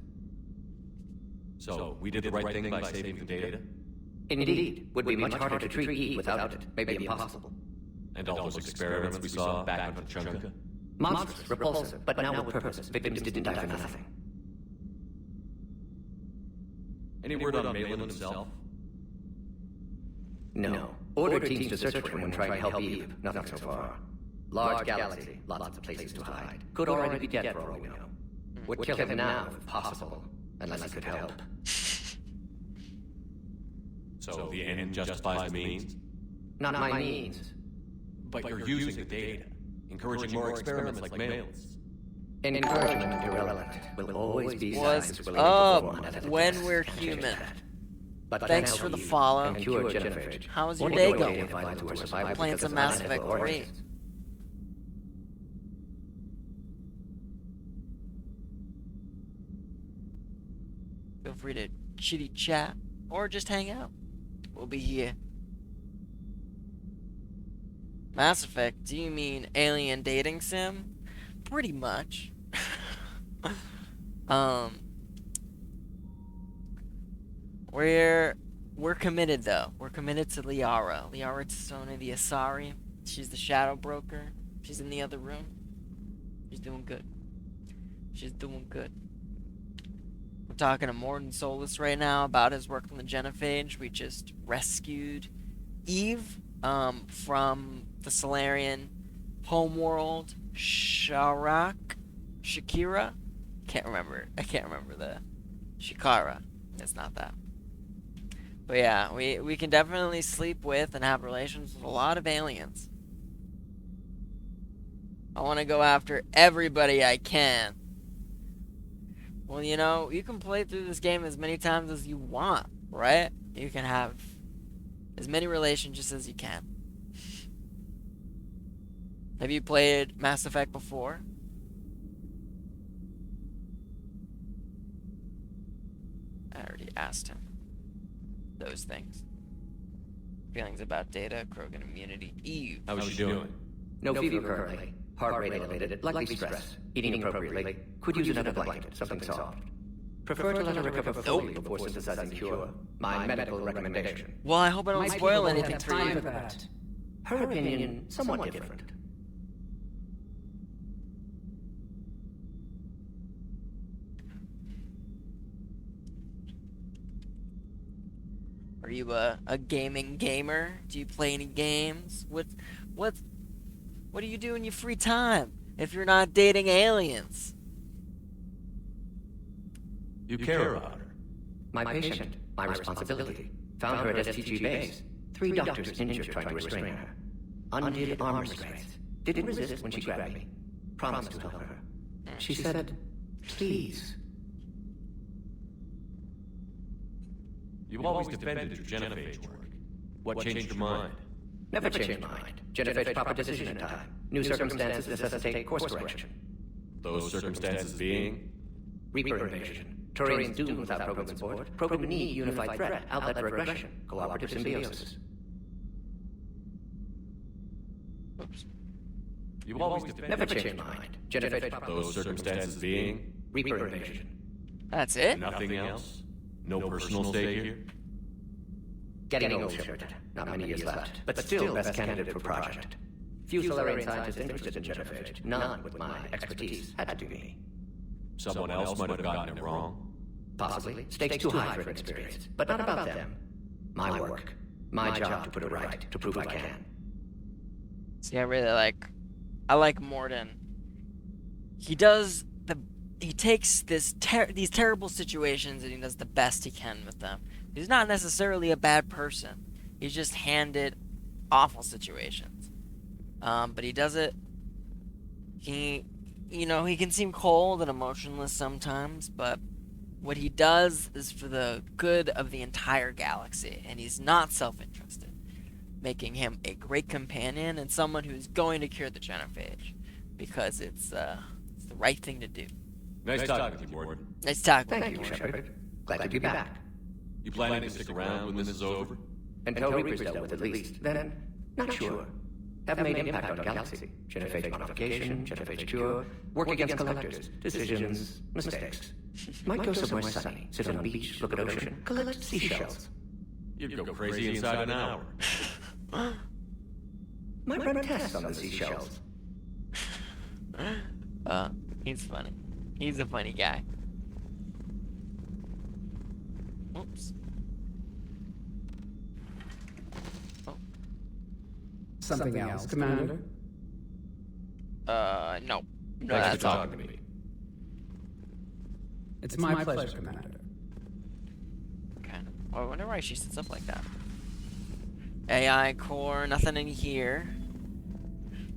So, we did the right thing by saving the data? Indeed. Would be much harder to treat Eve without it. Maybe impossible. And all those experiments we saw back on Tuchanka? Monstrous, repulsive, but now with purpose. Victims didn't die for nothing. Any word on Malin himself? No. Ordered teams to search for him when trying to help Eve. Nothing so far. Large galaxy, lots of places to hide. Could already be dead for all we know. Would kill him now, if possible. Unless he could help. So the end justifies the means? Not my means. But you're using the data, encouraging more experiments like Malin's. Encouragement irrelevant. Will always be What's science willing to perform up another when test. we're Can't change human? that. But Thanks for the follow. and cure Genophage. How's your Or day go going? alien violence who are survivors Playing because some of Mass unethical Effect 3. origins. Feel free to chitty chat or just hang out. We'll be here. Mass Effect, do you mean alien dating sim? Pretty much. We're committed though. We're committed to Liara. Liara Tassone, the Asari. She's the shadow broker. She's in the other room. She's doing good. She's doing good. We're talking to Morden Solus right now about his work on the Genophage. We just rescued Eve from the Salarian homeworld, Shakira. I can't remember the Shikara. It's not that. But yeah, we can definitely sleep with and have relations with a lot of aliens. I want to go after everybody I can. Well, you know, you can play through this game as many times as you want, right? You can have as many relationships as you can. Have you played Mass Effect before? I already asked him those things. Feelings about data, Krogan immunity, Eve. How is she doing? No fever currently. Heart rate elevated, likely stress. Eating appropriately. Could use another blanket, something soft. Prefer to let her recover fully before synthesizing cure. My medical recommendation. Well, I hope I don't My spoil people anything have for time you. for that. Her opinion, somewhat different. Are you a gaming gamer? Do you play any games? What do you do in your free time if you're not dating aliens? You care about her. My patient, my responsibility. Found her at STG base. 3 doctors injured trying to restrain her. Undid arm restraints. Didn't resist when she grabbed me. Promised to help her. She said, please. You've always defended your Genophage work. What changed your mind? Never changed mind. Genophage proper decision in time. New circumstances necessitate course correction. Those circumstances being? Reaper invasion. Turians doomed without Krogan support. Krogan need unified threat, outlet for aggression, cooperative symbiosis. Oops. You've always defended... Never changed mind. Genophage proper... Those circumstances being? Reaper invasion. That's it? Nothing else? No personal stake here? Getting old, Shepard. Not many years left, but still best candidate for project. Few Salarian scientists interested in Genophage. None with my expertise. Had to be me. Someone else might have gotten it wrong. Possibly. Stakes too high for inexperience. But not about them. My work. My job to put it right. To prove I can. See, I like Morden. He takes these terrible situations and he does the best he can with them. He's not necessarily a bad person. He's just handed awful situations. But he does it. He can seem cold and emotionless sometimes, but what he does is for the good of the entire galaxy, and he's not self-interested, making him a great companion and someone who's going to cure the Genophage, because it's the right thing to do. Nice talking with you, Morden. Nice talking with Thank you, you, Shepard. Glad to be back. You planning to stick around when this is over? Until Reaper's dealt with at least. Then, not sure. Have made impact on the galaxy. Genophage modification, Genophage cure, work against collectors, decisions, mistakes. Might go somewhere sunny, sit on a beach, look at ocean, collect seashells. You'd go crazy inside an hour. Might run tests on the seashells. He's funny. He's a funny guy. Oops. Something else, Commander? No. No, Thanks that's for all. talking to me. It's my pleasure, Commander. Okay. Well, I wonder why she sits up like that. AI core, nothing in here.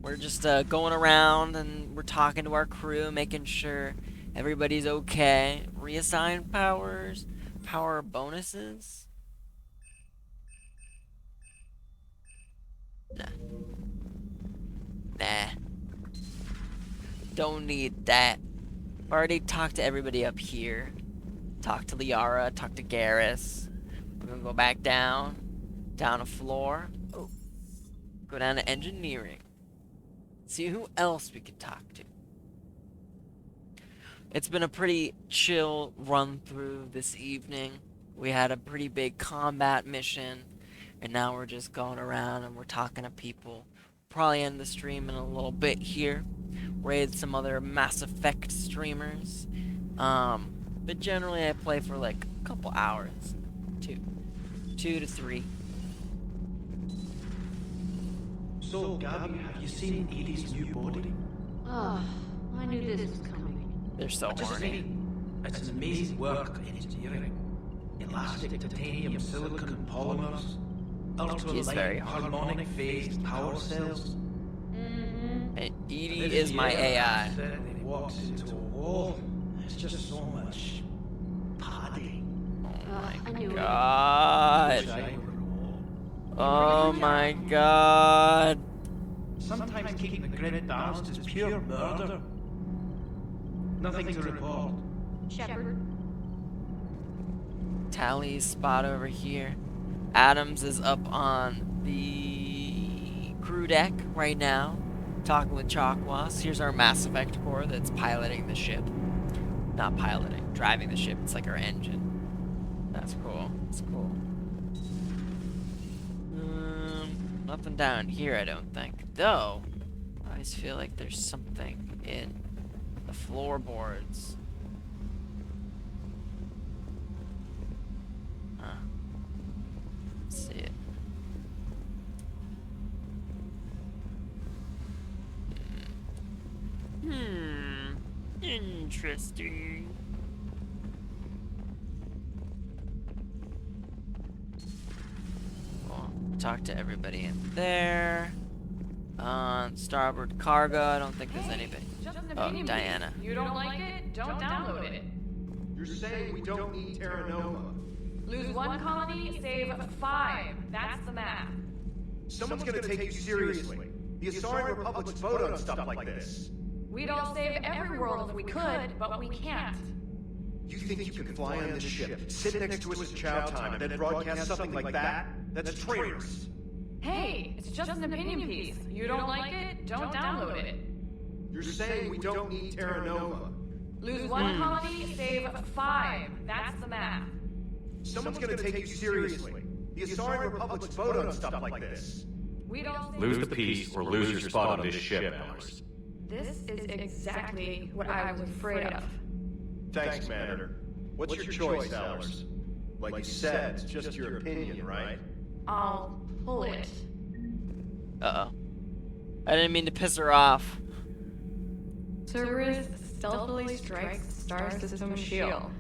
We're just going around and we're talking to our crew, making sure everybody's okay. Reassign powers, power bonuses. Don't need that. Already talked to everybody up here. Talked to Liara, talked to Garrus. We're gonna go back down a floor. Oh. Go down to engineering. See who else we could talk to. It's been a pretty chill run through this evening. We had a pretty big combat mission, and now we're just going around and we're talking to people. Probably end the stream in a little bit here. Raid some other Mass Effect streamers. But generally I play for like a couple hours. 2 to 3. So, Gabby, have you seen Edie's new body? Oh, I knew this was coming. They're so horny. It's an amazing work of engineering. Elastic titanium silicon polymers. Ultra-light harmonic phased power cells. And Edie is my AI. It walks into a wall. It's just so much padding. Oh my god. Oh my god. Sometimes keeping the grid balanced is pure murder. Nothing to report. Shepard. Tally's spot over here. Adams is up on the crew deck right now, talking with Chakwas. Here's our Mass Effect core that's piloting the ship. Not piloting, driving the ship. It's like our engine. That's cool. That's cool. Nothing down here, I don't think. Though, I always feel like there's something in the floorboards. Huh. Let's see it. Interesting. Well, talk to everybody in there. On starboard cargo, I don't think there's anybody. Oh, Diana. You don't like it? Don't download it. You're saying we don't need Terra Nova. Lose one colony, save 5. That's the math. Someone's gonna take you seriously. The Asarian Republic's vote on stuff like this. We'd all save every world if we could, but we can't. You think you can fly on this ship, sit next to us at chow time, and then broadcast something like that? That's traitorous. Hey, it's just an opinion piece. You don't like it? Don't download it. You're saying we don't need Terra Nova. Lose one colony, save 5. That's the math. Someone's gonna take you seriously. The Asarian Republic's vote on stuff like this. We'd all Lose the peace or lose your spot on this ship, Alice. This is exactly what I was afraid of. Thanks, Commander. What's your choice, Alice? Like you said, it's just your opinion, right? I'll pull it. Uh-oh. I didn't mean to piss her off. Cerberus stealthily strikes the star system shield.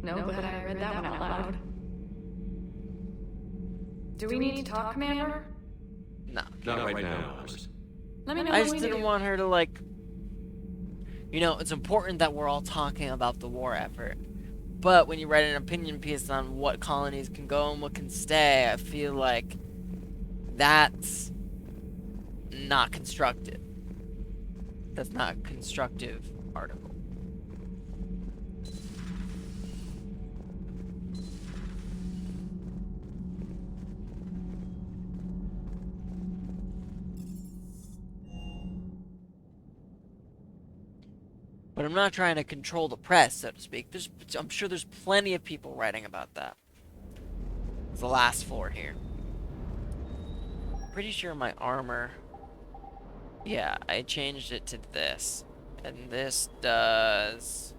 No, but I read that one out loud. Do we need to talk, Commander? No. Not right now, Alice. Let me know I when just we didn't do. want her to, like... You know, it's important that we're all talking about the war effort. But when you write an opinion piece on what colonies can go and what can stay, I feel like that's not constructive. That's not a constructive article. But I'm not trying to control the press, so to speak. I'm sure there's plenty of people writing about that. It's the last floor here. Pretty sure my armor... Yeah, I changed it to this. And this does...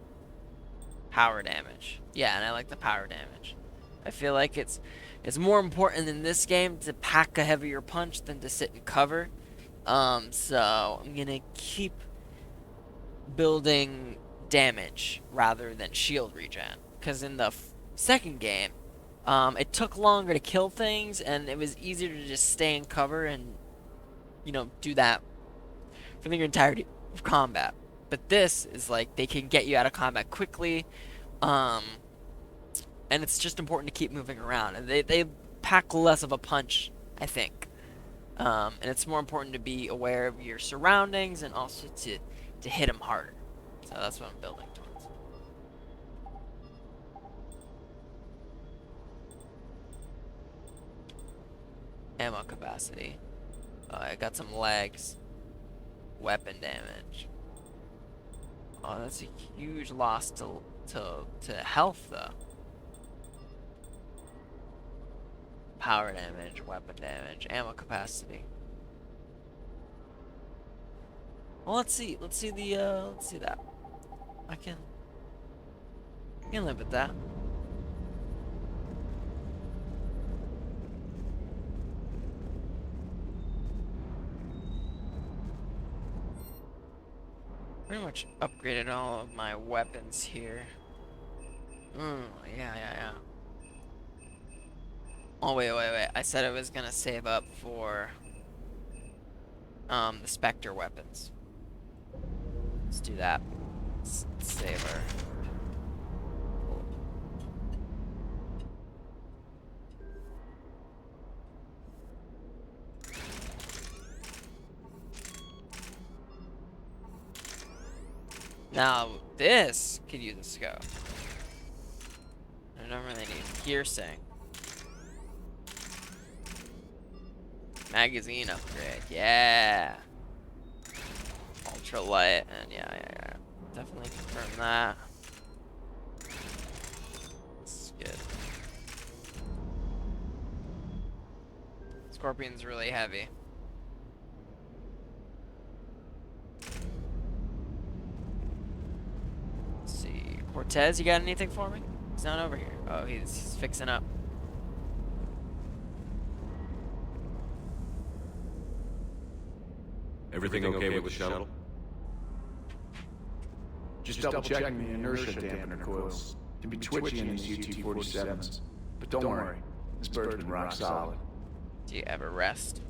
power damage. Yeah, and I like the power damage. I feel like it's more important in this game to pack a heavier punch than to sit and cover. So I'm gonna keep building damage rather than shield regen, because in the second game it took longer to kill things and it was easier to just stay in cover and, you know, do that for the entirety of combat. But this is like they can get you out of combat quickly, and it's just important to keep moving around, and they pack less of a punch, I think. And it's more important to be aware of your surroundings and also to to hit him harder. So that's what I'm building towards. Ammo capacity. I got some legs. Weapon damage. Oh, that's a huge loss to health though. Power damage, weapon damage, ammo capacity. Well, let's see that. I can live with that. Pretty much upgraded all of my weapons here. Yeah. Oh, wait. I said I was gonna save up for the Spectre weapons. Let's do that. Let's save her. Now, this could use a scope. I don't really need piercing. Magazine upgrade, yeah. Ultralight, and yeah. Definitely confirm that. That's good. Scorpion's really heavy. Let's see. Cortez, you got anything for me? He's not over here. Oh, he's fixing up. Everything okay with the shuttle? Just double checking the inertia dampener coils. Can be twitchy in these UT-47s. But don't worry, this bird's been rock solid. Do you ever rest?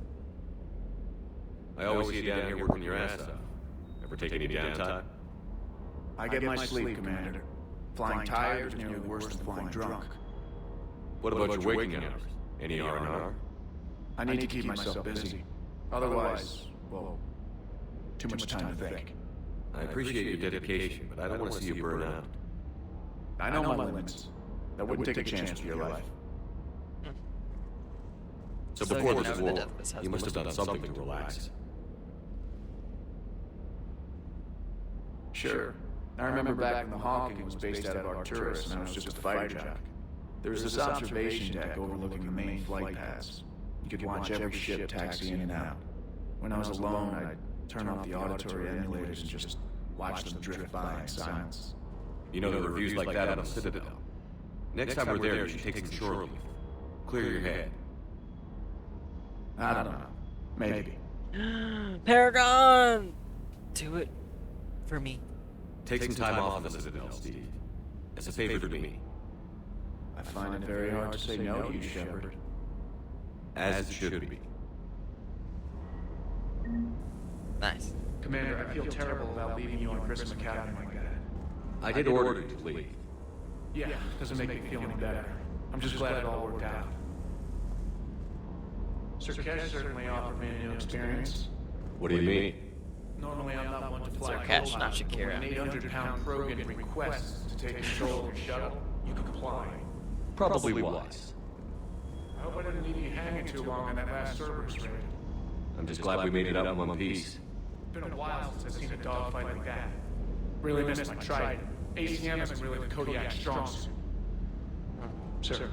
I always see you down here working your ass off. Ever take any downtime? I get my sleep, Commander. Flying tired is nearly worse than flying drunk. What about your waking hours? Any R&R? I need to keep myself busy. Otherwise, well, too much time to think. I appreciate your dedication, but I don't want to see you burn out. I know my limits. I wouldn't take a chance with your life. So before this war, you must have done something to relax. Sure. I remember back when the Hawking was based out of Arcturus and I was just a fighter jock. There was this observation deck overlooking the main flight paths. You could watch every ship taxi in and out. When I was alone, I'd turn off the auditory emulators and just watch them drift by in silence. You know, there are reviews like that on the Citadel. Next time we're there, you should take some shore leave. Clear your head. I don't know. Maybe. Paragon! Do it for me. Take some time off on the Citadel, Steve. As a favor to me. I find it very hard to say no to you, Shepard. As it should be. Nice. Commander, I feel terrible about leaving you on Christmas Academy like that. I did order you to leave. Yeah, doesn't make me feel any better. I'm just glad it all worked out. Sur'Kesh certainly offered me a new experience. What do you mean? Normally I'm not one to fly Sur'Kesh, not When Shakira. an 800-pound Krogan requests to take control of your shuttle, you comply. Probably wise. I hope I didn't leave you hanging too long on that last Cerberus raid. I'm just glad we made it out in one piece. It's been a while since I've seen a dogfight like that. Really missed my Trident. ACM isn't really the Kodiak strong suit. Sir.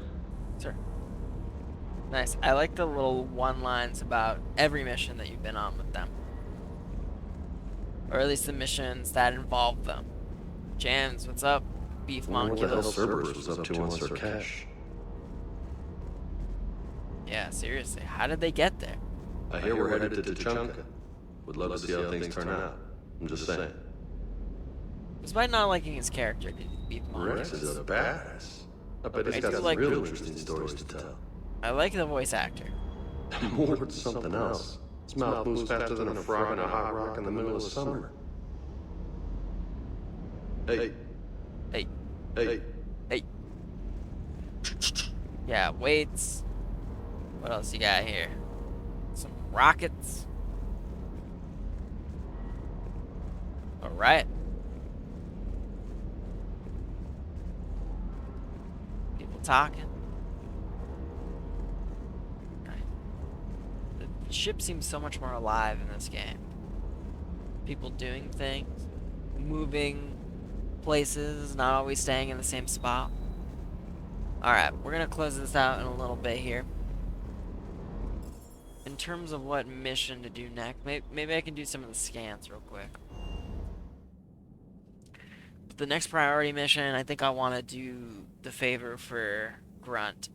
Nice. I like the little one-lines about every mission that you've been on with them. Or at least the missions that involve them. Jams, what's up? Beef What the hell Monculus. Cerberus was up to on Sur'Kesh? Yeah, seriously. How did they get there? I hear we're headed to Tuchanka. Would love to see how things turn out. I'm just saying. Despite not liking his character, did Beef Wrex is Monculus. a badass. I bet he's I got do some like- real interesting stories to tell. I like the voice actor. More than something else. His mouth moves faster than a frog in a hot rock in the middle of summer. Hey. Hey. Hey. Hey. Yeah, weights. What else you got here? Some rockets. A right. People talking. The ship seems so much more alive in this game. People doing things, moving places, not always staying in the same spot. Alright, we're gonna close this out in a little bit here. In terms of what mission to do next, maybe I can do some of the scans real quick. But the next priority mission, I think I want to do the favor for Wrex,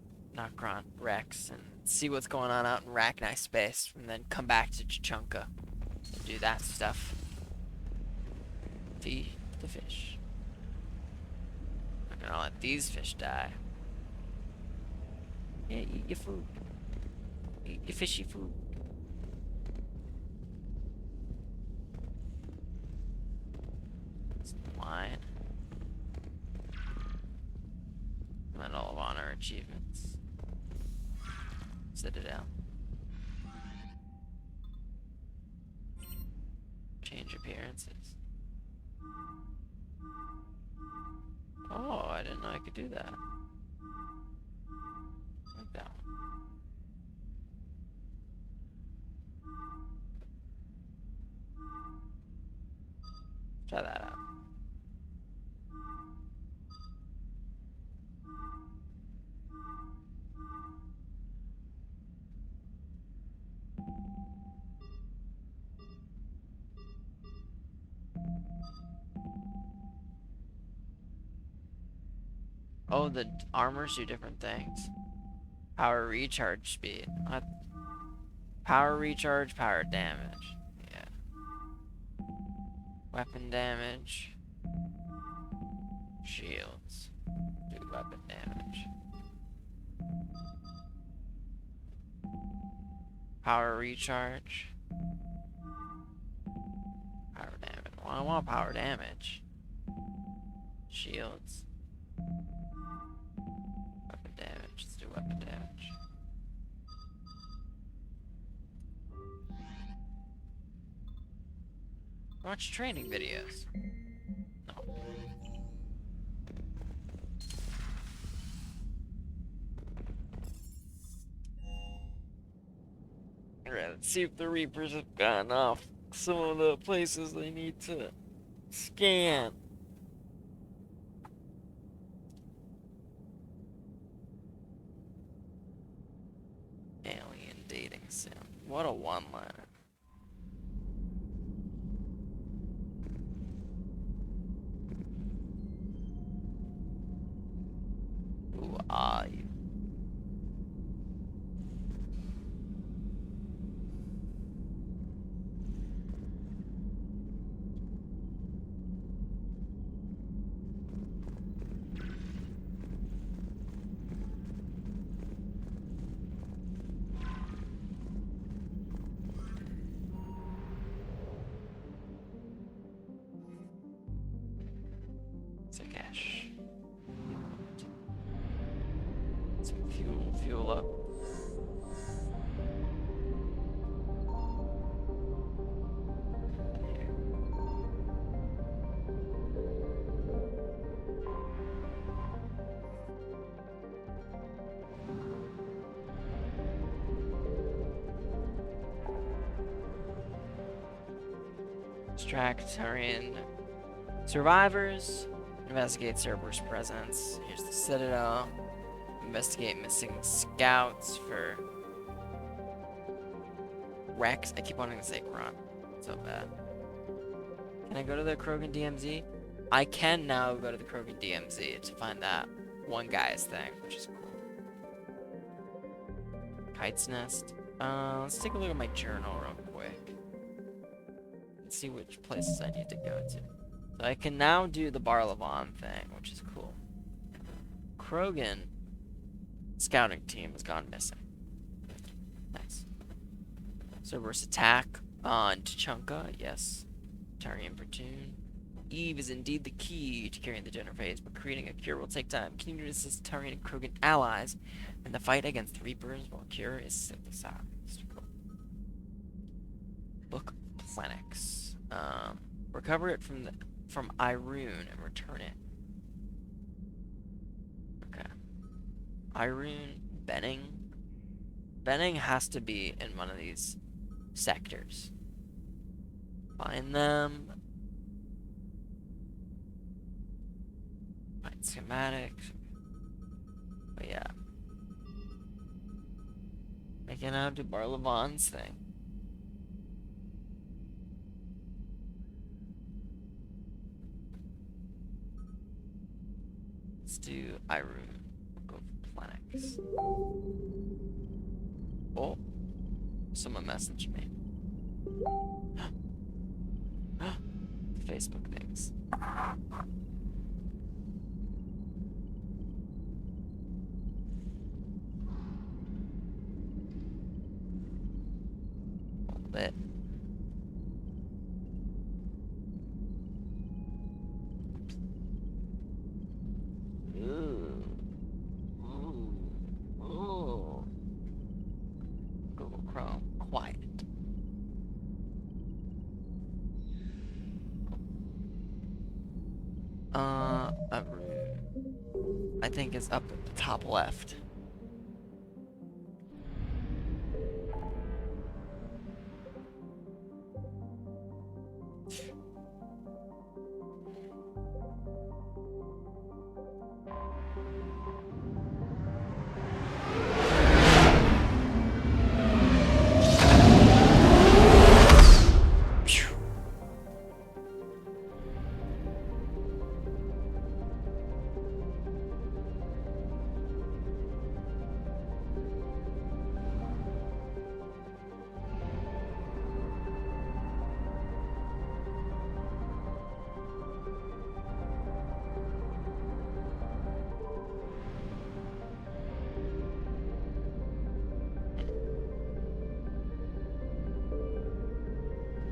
and see what's going on out in Rachni space, and then come back to Chunka and do that stuff. Feed the fish. I'm gonna let these fish die. Yeah, eat your food. Eat your fishy food. Some wine. Medal of Honor achievements. Citadel. Change appearances. Oh, I didn't know I could do that. Like that one. Try that out. Oh, the armors do different things. Power recharge speed. What? Power recharge, power damage. Yeah. Weapon damage. Shields. Do weapon damage. Power recharge. Power damage. Well, I want power damage. Shields. Weapon damage. Let's do weapon damage. Watch training videos. No. Alright, let's see if the Reapers have gotten off some of the places they need to scan. Alien dating sim. What a one-liner. Who are you? Sur'Kesh. Some fuel up. Extract Turian survivors. Investigate Cerberus presence. Here's the Citadel. Investigate missing scouts for Wrex. I keep wanting to say Kron. So bad. Can I go to the Krogan DMZ? I can now go to the Krogan DMZ to find that one guy's thing, which is cool. Kite's Nest. Let's take a look at my journal real quick. And see which places I need to go to. So I can now do the Barlavon thing, which is cool. Krogan scouting team has gone missing. Nice. Cerberus attack on Tuchanka, yes. Turian platoon. Eve is indeed the key to carrying the Genophage, but creating a cure will take time. Continue to assist Turian and Krogan allies in the fight against the Reapers while cure is synthesized. Cool. Book Plenex. Recover it from Irune and return it. Okay. Irune, Benning. Benning has to be in one of these sectors. Find them. Find schematics. But yeah. Making out to Barlavon's thing. Let's do Irune. We'll go for Planix. Oh. Someone messaged me. Facebook things. A little bit. Google Chrome, quiet. I think it's up at the top left.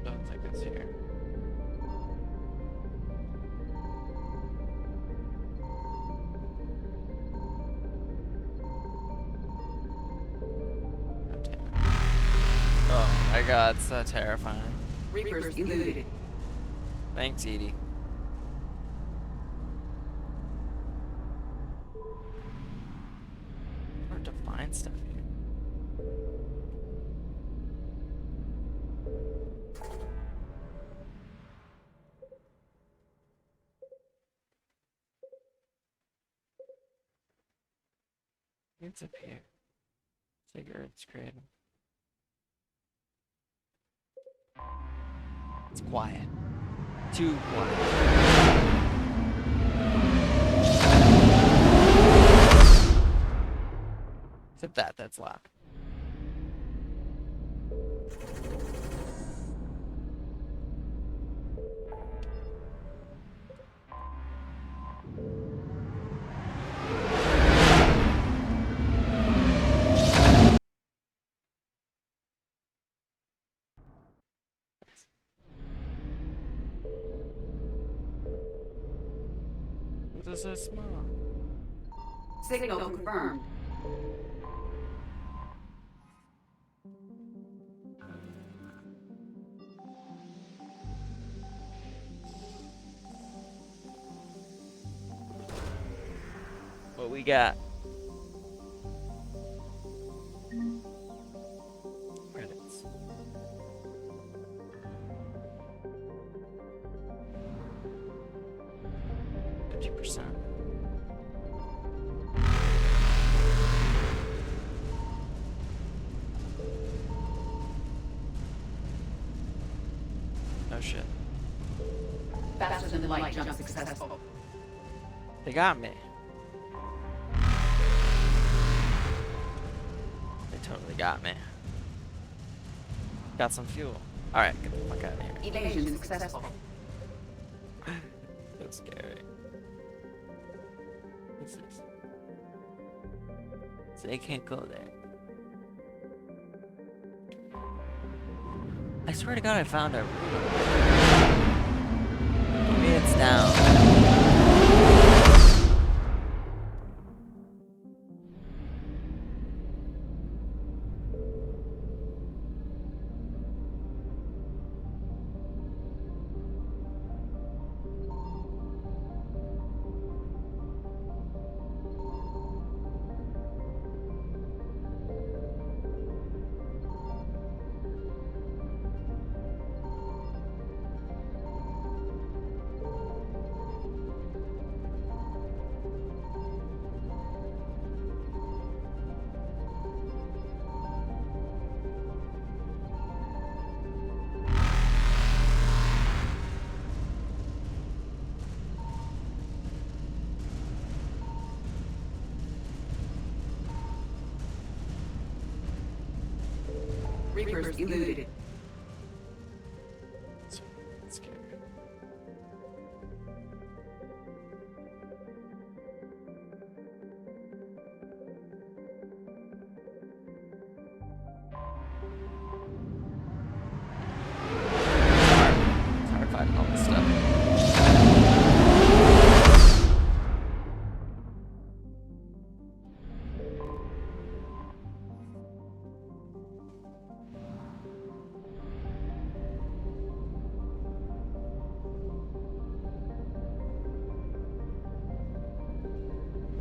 Don't think it's here. Oh my god, so terrifying. Reapers eluded. Thanks, Edie. Hard to find stuff here. It's up here. Cigarettes, cradle. It's quiet. Too quiet. Except that's loud. What does that smell? Signal confirmed. What we got? Credits. %. Oh shit. Faster than light jump successful. They got me. They totally got me. Got some fuel. Alright, get the fuck out of here. Evasion successful. So scary. What's this? So they can't go there. I swear to God, I found a room. Maybe it's down. Reapers eluded. Scary. It's hard finding all this stuff.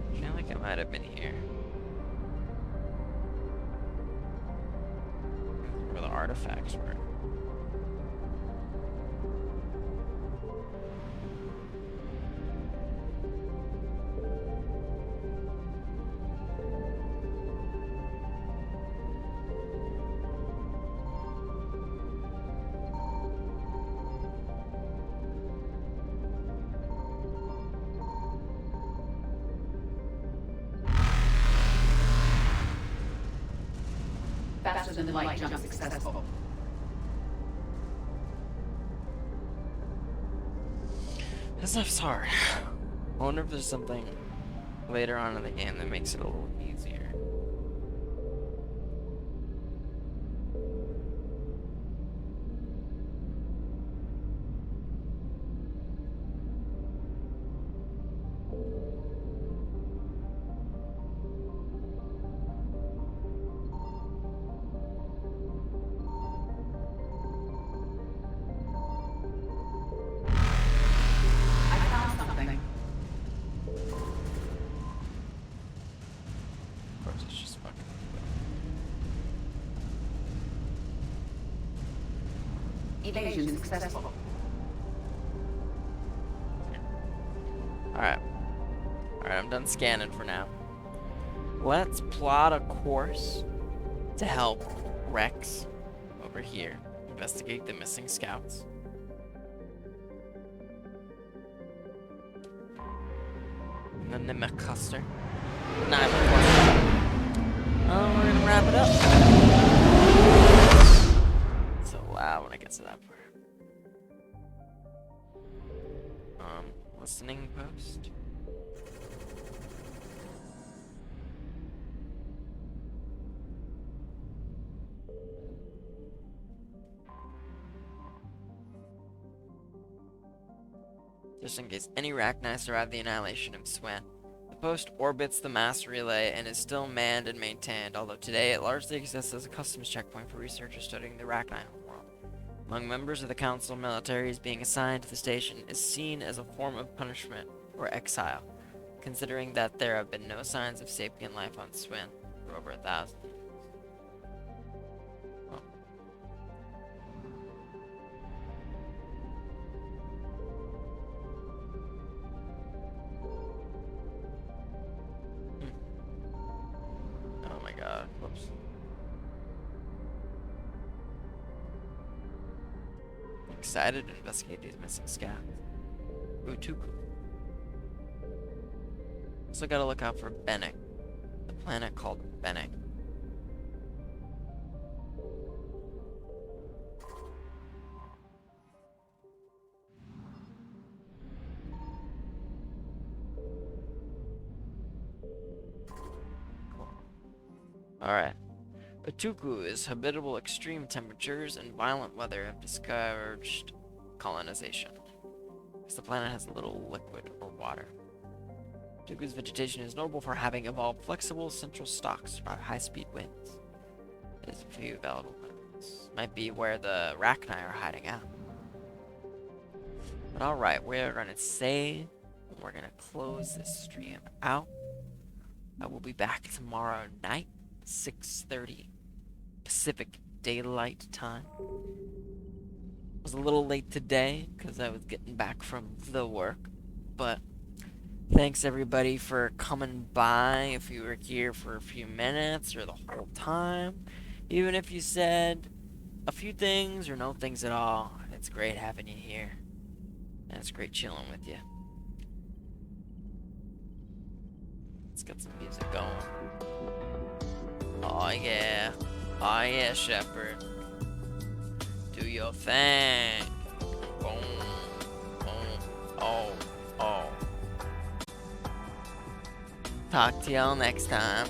I feel like I might have been here. Where the artifacts were. Faster than light jump successful. This stuff's hard. I wonder if there's something later on in the game that makes it a little easier. I found something. Of course, it's just fucking. Evasion successful. Alright. Alright, I'm done scanning for now. Let's plot a course to help Wrex over here investigate the missing scouts. And then Nimicuster. Oh, we're gonna wrap it up. It's so loud when I get to that part. Listening post. Just in case any Rachni survive the annihilation of Swen. The post orbits the mass relay and is still manned and maintained, although today it largely exists as a customs checkpoint for researchers studying the Rachni homeworld. Among members of the council, militaries being assigned to the station is seen as a form of punishment or exile, considering that there have been no signs of sapient life on Swen for over 1,000 years. Oh. Oh my god, whoops. Excited to investigate these missing scouts. Utuku. Also gotta look out for Bennick, the planet called Bennick. Cool. Alright. Utuku is habitable. Extreme temperatures and violent weather have discouraged colonization, as the planet has little liquid or water. Utuku's vegetation is notable for having evolved flexible central stalks for high-speed winds. There's a few available planets. Might be where the Rachni are hiding out. But alright, we're gonna save, and we're gonna close this stream out. I will be back tomorrow night, 6:30 Pacific Daylight Time. I was a little late today because I was getting back from the work, but thanks everybody for coming by. If you were here for a few minutes or the whole time, even if you said a few things or no things at all, it's great having you here, and it's great chilling with you. Let's get some music going. Oh yeah, Shepherd. your thing. Boom. Boom. Oh. Oh. Talk to y'all next time.